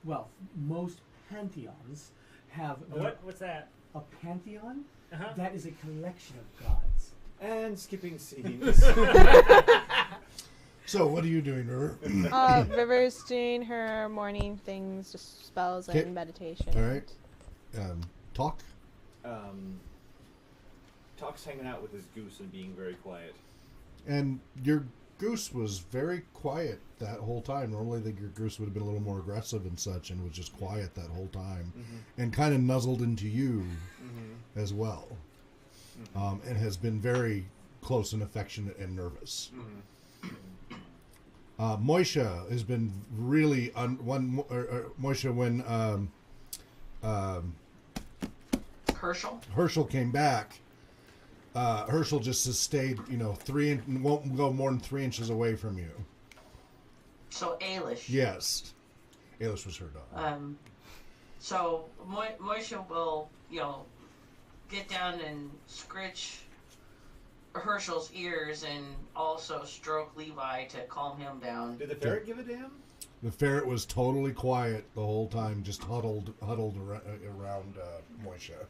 Speaker 2: Well, most pantheons have
Speaker 3: What's that?
Speaker 2: a pantheon.
Speaker 3: Uh-huh.
Speaker 2: That is a collection of gods.
Speaker 5: And skipping scenes.
Speaker 1: So, what are you doing, River?
Speaker 4: River's doing her morning things, just spells
Speaker 1: Okay.
Speaker 4: and meditation.
Speaker 1: All right. Talk.
Speaker 5: Talk's hanging out with his goose and being very quiet.
Speaker 1: And your goose was very quiet that whole time. Normally, your goose would have been a little more aggressive and such, and was just quiet that whole time, and kind of nuzzled into you as well, and has been very close and affectionate and nervous. Moisha has been really Moisha when Herschel came back. Herschel just has stayed, won't go more than 3 inches away from you.
Speaker 7: So Ailish.
Speaker 1: Yes, Ailish was her dog.
Speaker 7: So Moisha will, get down and scritch Herschel's ears and also stroke Levi to calm him down.
Speaker 5: Did the ferret give a damn?
Speaker 1: The ferret was totally quiet the whole time, just huddled around Moisha.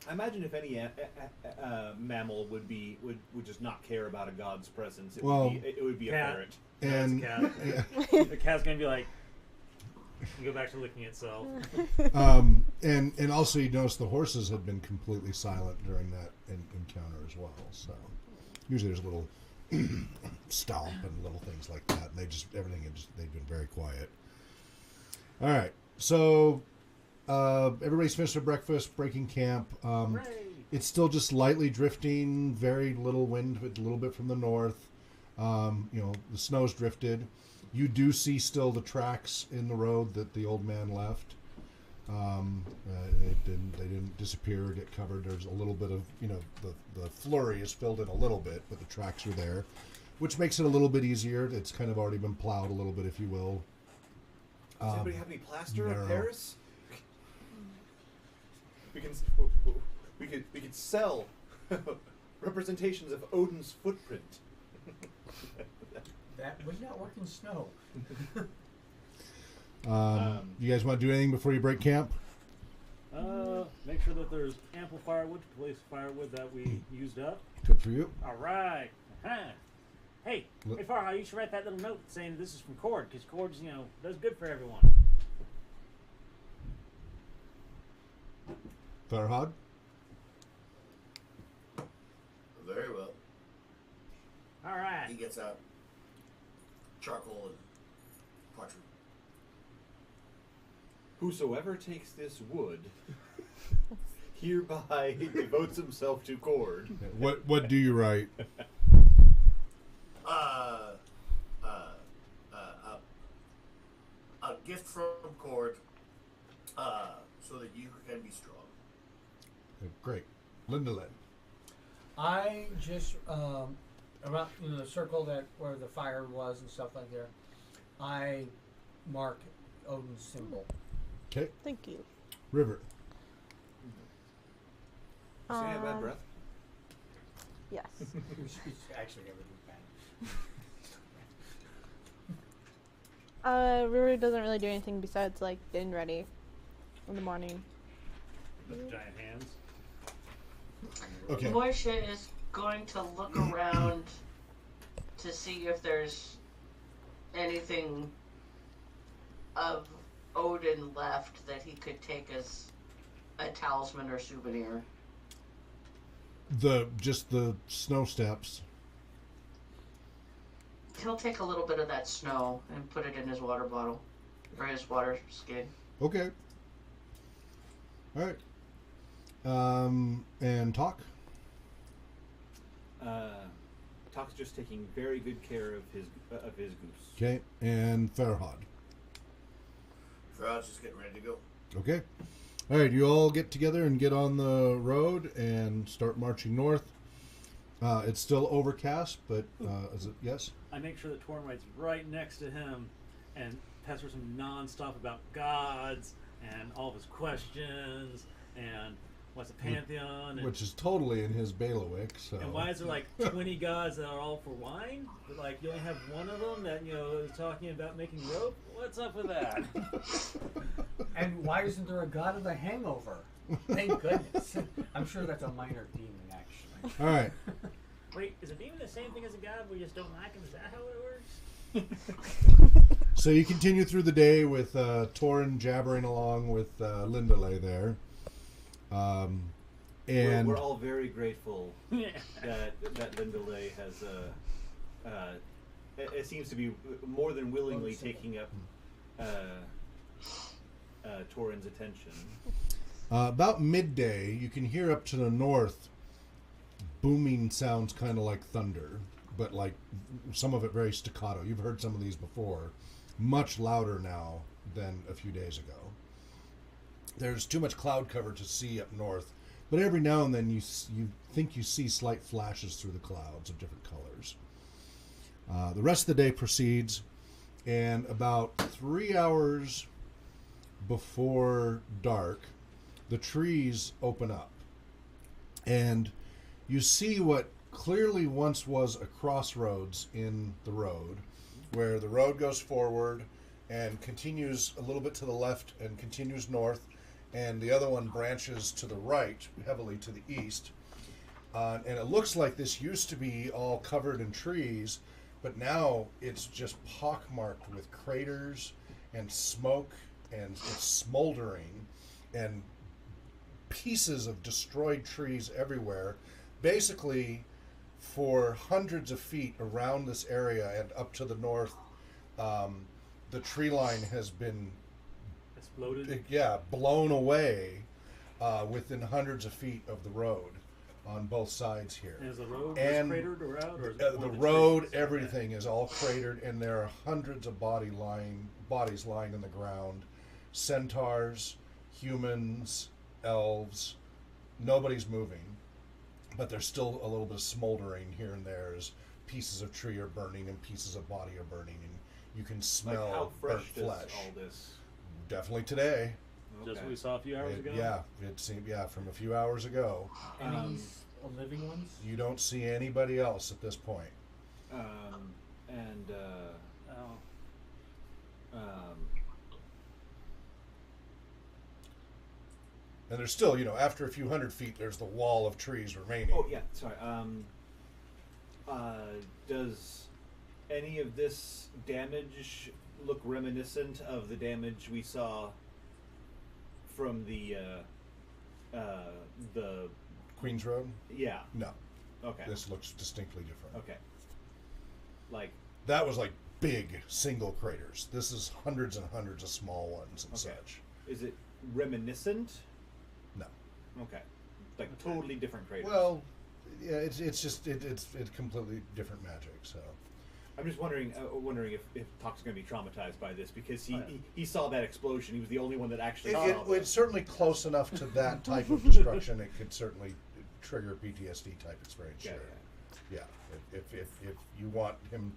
Speaker 5: I imagine if any mammal would just not care about a god's presence, it would be a
Speaker 3: cat.
Speaker 5: ferret.
Speaker 1: And
Speaker 3: No, it's a cat. The cat's gonna be like, go back to licking itself.
Speaker 1: and also you notice the horses had been completely silent during that encounter as well. So usually there's a little stomp and little things like that, and they've been very quiet. All right, so everybody's finished their breakfast, breaking camp. It's still just lightly drifting, very little wind, but a little bit from the north. The snow's drifted. You do see still the tracks in the road that the old man left. They didn't disappear or get covered. There's a little bit of, the flurry is filled in a little bit, but the tracks are there, which makes it a little bit easier. It's kind of already been plowed a little bit, if you will.
Speaker 5: Does anybody have any plaster
Speaker 1: no.
Speaker 5: of Paris? We could sell representations of Odin's footprint.
Speaker 2: That would not work in snow.
Speaker 1: You guys want to do anything before you break camp?
Speaker 3: Make sure that there's ample firewood to place firewood that we used up.
Speaker 1: Good for you.
Speaker 3: All right. Hey, Farha, you should write that little note saying this is from Cord, because Cord's, does good for everyone.
Speaker 1: Farhad?
Speaker 6: Very well.
Speaker 3: All right.
Speaker 6: He gets out charcoal and parchment.
Speaker 5: Whosoever takes this wood hereby devotes himself to Cord.
Speaker 1: What do you write?
Speaker 6: A gift from Cord, so that you can be strong.
Speaker 1: Great. Linda Lynn.
Speaker 2: I just around the circle that where the fire was and stuff like there, I mark Odin's symbol.
Speaker 1: Okay.
Speaker 4: Thank you.
Speaker 1: River.
Speaker 5: Does he have bad breath?
Speaker 4: Yes.
Speaker 2: It's actually everything bad.
Speaker 4: River doesn't really do anything besides like getting ready in the morning.
Speaker 3: With the giant hands.
Speaker 1: Okay.
Speaker 7: Moisha is going to look around to see if there's anything of Odin left that he could take as a talisman or souvenir.
Speaker 1: Just the snow steps.
Speaker 7: He'll take a little bit of that snow and put it in his water bottle or his water skin.
Speaker 1: Okay. All right. And talk.
Speaker 5: Talk's just taking very good care of his goose.
Speaker 1: Okay. And Farhad.
Speaker 6: Farhad's just getting ready to go.
Speaker 1: Okay. All right. You all get together and get on the road and start marching north. It's still overcast, but is it? Yes.
Speaker 3: I make sure that Torn rides right next to him and pesters him nonstop about gods and all of his questions and what's a pantheon and,
Speaker 1: Which is totally in his bailiwick. So.
Speaker 3: and why is there like 20 gods that are all for wine? But like you only have one of them that is talking about making rope. What's up with that?
Speaker 2: And why isn't there a god of the hangover? Thank goodness. I'm sure that's a minor demon, actually.
Speaker 1: All right.
Speaker 3: Wait, is a demon the same thing as a god? We just don't like him. Is that how it works?
Speaker 1: So you continue through the day with Torin jabbering along with Lindalay there. And
Speaker 5: we're all very grateful
Speaker 3: Yeah.
Speaker 5: that Lindalay has. It seems to be more than willingly taking up Torin's attention.
Speaker 1: About midday, you can hear up to the north booming sounds kind of like thunder, but like some of it very staccato. You've heard some of these before. Much louder now than a few days ago. There's too much cloud cover to see up north, but every now and then you think you see slight flashes through the clouds of different colors. The rest of the day proceeds, and about 3 hours before dark, the trees open up, and you see what clearly once was a crossroads in the road, where the road goes forward and continues a little bit to the left and continues north, and the other one branches to the right, heavily to the east. And it looks like this used to be all covered in trees, but now it's just pockmarked with craters and smoke, and it's smoldering, and pieces of destroyed trees everywhere. Basically, for hundreds of feet around this area and up to the north, the tree line has been
Speaker 3: Exploded.
Speaker 1: blown away within hundreds of feet of the road on both sides here.
Speaker 3: And is the road
Speaker 1: And
Speaker 3: cratered or out? Or is it
Speaker 1: the
Speaker 3: one of
Speaker 1: road,
Speaker 3: trees?
Speaker 1: everything is all cratered, and there are hundreds of bodies lying in the ground. Centaurs, humans, elves. Nobody's moving, but there's still a little bit of smoldering here and there as pieces of tree are burning and pieces of body are burning, and you can smell
Speaker 5: Like how
Speaker 1: burnt
Speaker 5: fresh does
Speaker 1: flesh.
Speaker 5: all this?
Speaker 1: Definitely today.
Speaker 3: Just
Speaker 5: Okay.
Speaker 3: what we saw a few hours ago?
Speaker 1: It seemed from a few hours ago.
Speaker 2: Any living ones?
Speaker 1: You don't see anybody else at this point.
Speaker 5: And
Speaker 3: Oh.
Speaker 1: And there's still, after a few hundred feet, there's the wall of trees remaining.
Speaker 5: oh yeah, sorry. Does any of this damage look reminiscent of the damage we saw from the
Speaker 1: Queens Road?
Speaker 5: yeah?
Speaker 1: No.
Speaker 5: Okay.
Speaker 1: This looks distinctly different.
Speaker 5: Okay. Like
Speaker 1: That was like big single craters. This is hundreds and hundreds of small ones and
Speaker 5: Okay.
Speaker 1: such.
Speaker 5: is it reminiscent?
Speaker 1: No.
Speaker 5: Okay. Like totally different craters.
Speaker 1: Well, yeah, it's just it's completely different magic. So
Speaker 5: I'm just wondering if Talk's going to be traumatized by this because
Speaker 3: Oh, yeah.
Speaker 5: he saw that explosion. He was the only one that actually saw
Speaker 1: it's certainly close enough to that type of destruction. It could certainly trigger PTSD type experience.
Speaker 5: Yeah,
Speaker 1: Sure. Yeah. If you want him,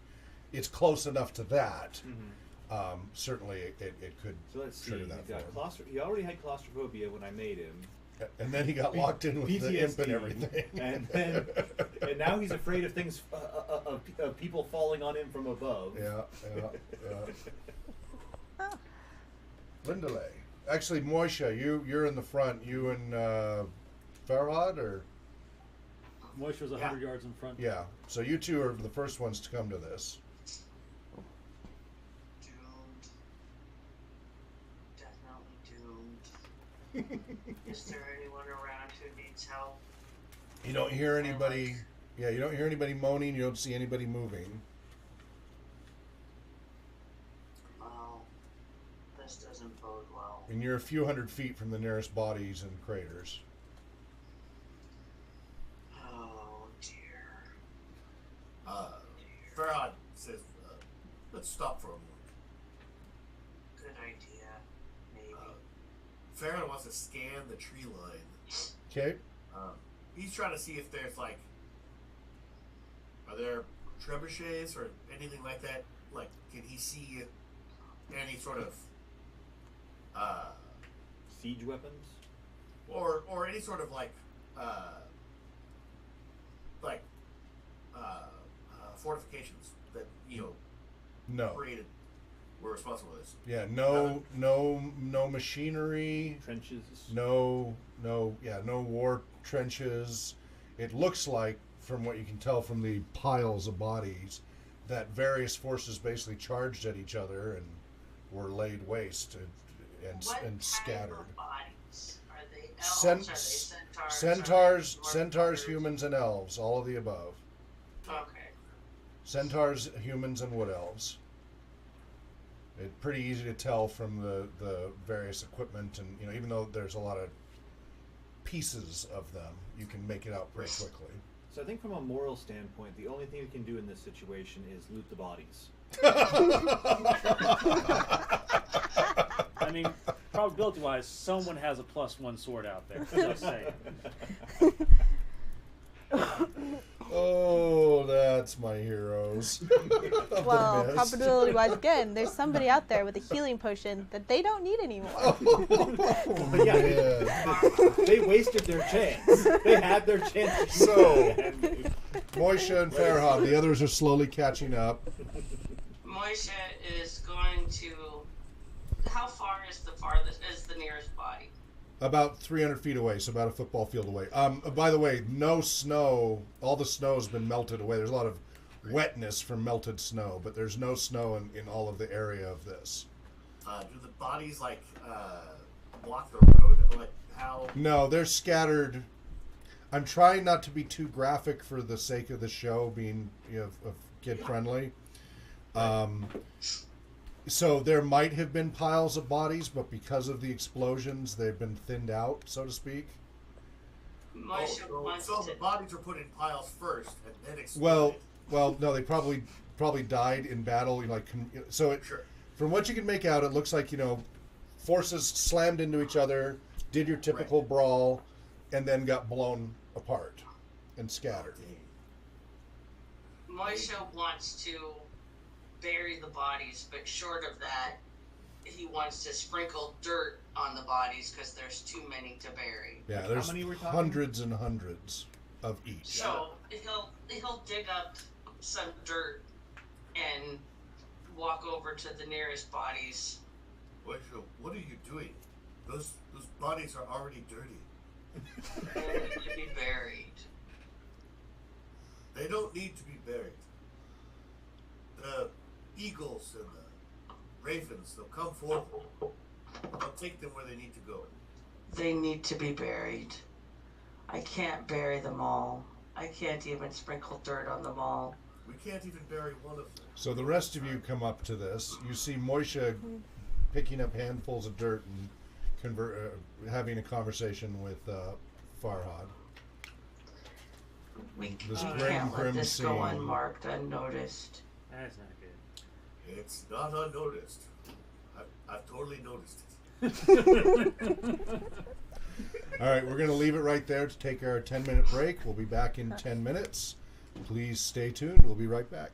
Speaker 1: it's close enough to that. Certainly, it could.
Speaker 5: So let's see.
Speaker 1: trigger that for him.
Speaker 5: He already had claustrophobia when I made him.
Speaker 1: And then he got locked in with
Speaker 5: PTSD,
Speaker 1: the imp and everything.
Speaker 5: And now he's afraid of things, of people falling on him from above.
Speaker 1: Yeah. Lindale. Actually, Moisha, you're in the front. You and Farhad, or?
Speaker 9: Moisha was 100 yards in front.
Speaker 1: Yeah. So you two are the first ones to come to this.
Speaker 7: Doomed. Definitely doomed. Is there anyone around who needs help?
Speaker 1: You don't hear anybody. Yeah, you don't hear anybody moaning. You don't see anybody moving.
Speaker 7: Oh, this doesn't bode well.
Speaker 1: And you're a few hundred feet from the nearest bodies and craters.
Speaker 7: Oh dear.
Speaker 6: Farhad says, let's stop for a moment.
Speaker 7: Good idea. Maybe.
Speaker 6: Farhad wants to scan the tree line.
Speaker 1: Okay.
Speaker 6: He's trying to see if there's like, are there trebuchets or anything like that? Like, can he see any sort of,
Speaker 5: Siege weapons?
Speaker 6: or any sort of fortifications that
Speaker 1: No.
Speaker 6: created were responsible for this?
Speaker 1: Yeah. No machinery.
Speaker 5: Trenches?
Speaker 1: No war trenches. It looks like, from what you can tell from the piles of bodies, that various forces basically charged at each other and were laid waste and scattered.
Speaker 7: What type of bodies? Are they elves? Are they centaurs?
Speaker 1: Centaurs, humans, and elves. All of the above.
Speaker 7: Okay.
Speaker 1: Centaurs, humans, and wood elves. It's pretty easy to tell from the various equipment, and even though there's a lot of pieces of them, you can make it out pretty quickly.
Speaker 5: So I think from a moral standpoint, the only thing we can do in this situation is loot the bodies.
Speaker 9: I mean, probability-wise, someone has a +1 sword out there. Just saying.
Speaker 1: Oh, that's my heroes.
Speaker 4: Well, probability-wise, again, there's somebody out there with a healing potion that they don't need anymore.
Speaker 5: But yeah, they wasted their chance. They had their chance.
Speaker 1: So, Moisha and Farhad, the others are slowly catching up.
Speaker 7: Moisha is going to. How far is the nearest body?
Speaker 1: About 300 feet away, so about a football field away. By the way, no snow. All the snow has been melted away. There's a lot of wetness from melted snow, but there's no snow in all of the area of this.
Speaker 6: Do the bodies block the road? Like how?
Speaker 1: No, they're scattered. I'm trying not to be too graphic for the sake of the show being kid friendly. So there might have been piles of bodies, but because of the explosions, they've been thinned out, so to speak.
Speaker 6: So the bodies were put in piles first and then exploded.
Speaker 1: Well, no, they probably died in battle.
Speaker 6: Sure.
Speaker 1: From what you can make out, it looks like forces slammed into each other, did your typical brawl, and then got blown apart and scattered.
Speaker 7: Moisha wants to bury the bodies, but short of that, he wants to sprinkle dirt on the bodies because there's too many to bury.
Speaker 1: Yeah, there's hundreds and hundreds of each.
Speaker 7: So he'll dig up some dirt and walk over to the nearest bodies.
Speaker 6: What are you doing? Those bodies are already dirty.
Speaker 7: They need to be buried.
Speaker 6: They don't need to be buried. The eagles and the ravens, they'll come forth. I'll take them where they need to go.
Speaker 7: They need to be buried. I can't bury them all. I can't even sprinkle dirt on them all.
Speaker 6: We can't even bury one of them.
Speaker 1: So the rest of you come up to this. You see Moisha picking up handfuls of dirt and having a conversation with Farhad.
Speaker 7: We
Speaker 1: This
Speaker 7: can't
Speaker 1: grim
Speaker 7: let this go
Speaker 1: scene.
Speaker 7: unmarked, unnoticed.
Speaker 3: That's not good.
Speaker 6: It's not unnoticed. I've totally noticed it.
Speaker 1: All right, we're going to leave it right there to take our 10-minute break. We'll be back in 10 minutes. Please stay tuned. We'll be right back.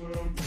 Speaker 6: Welcome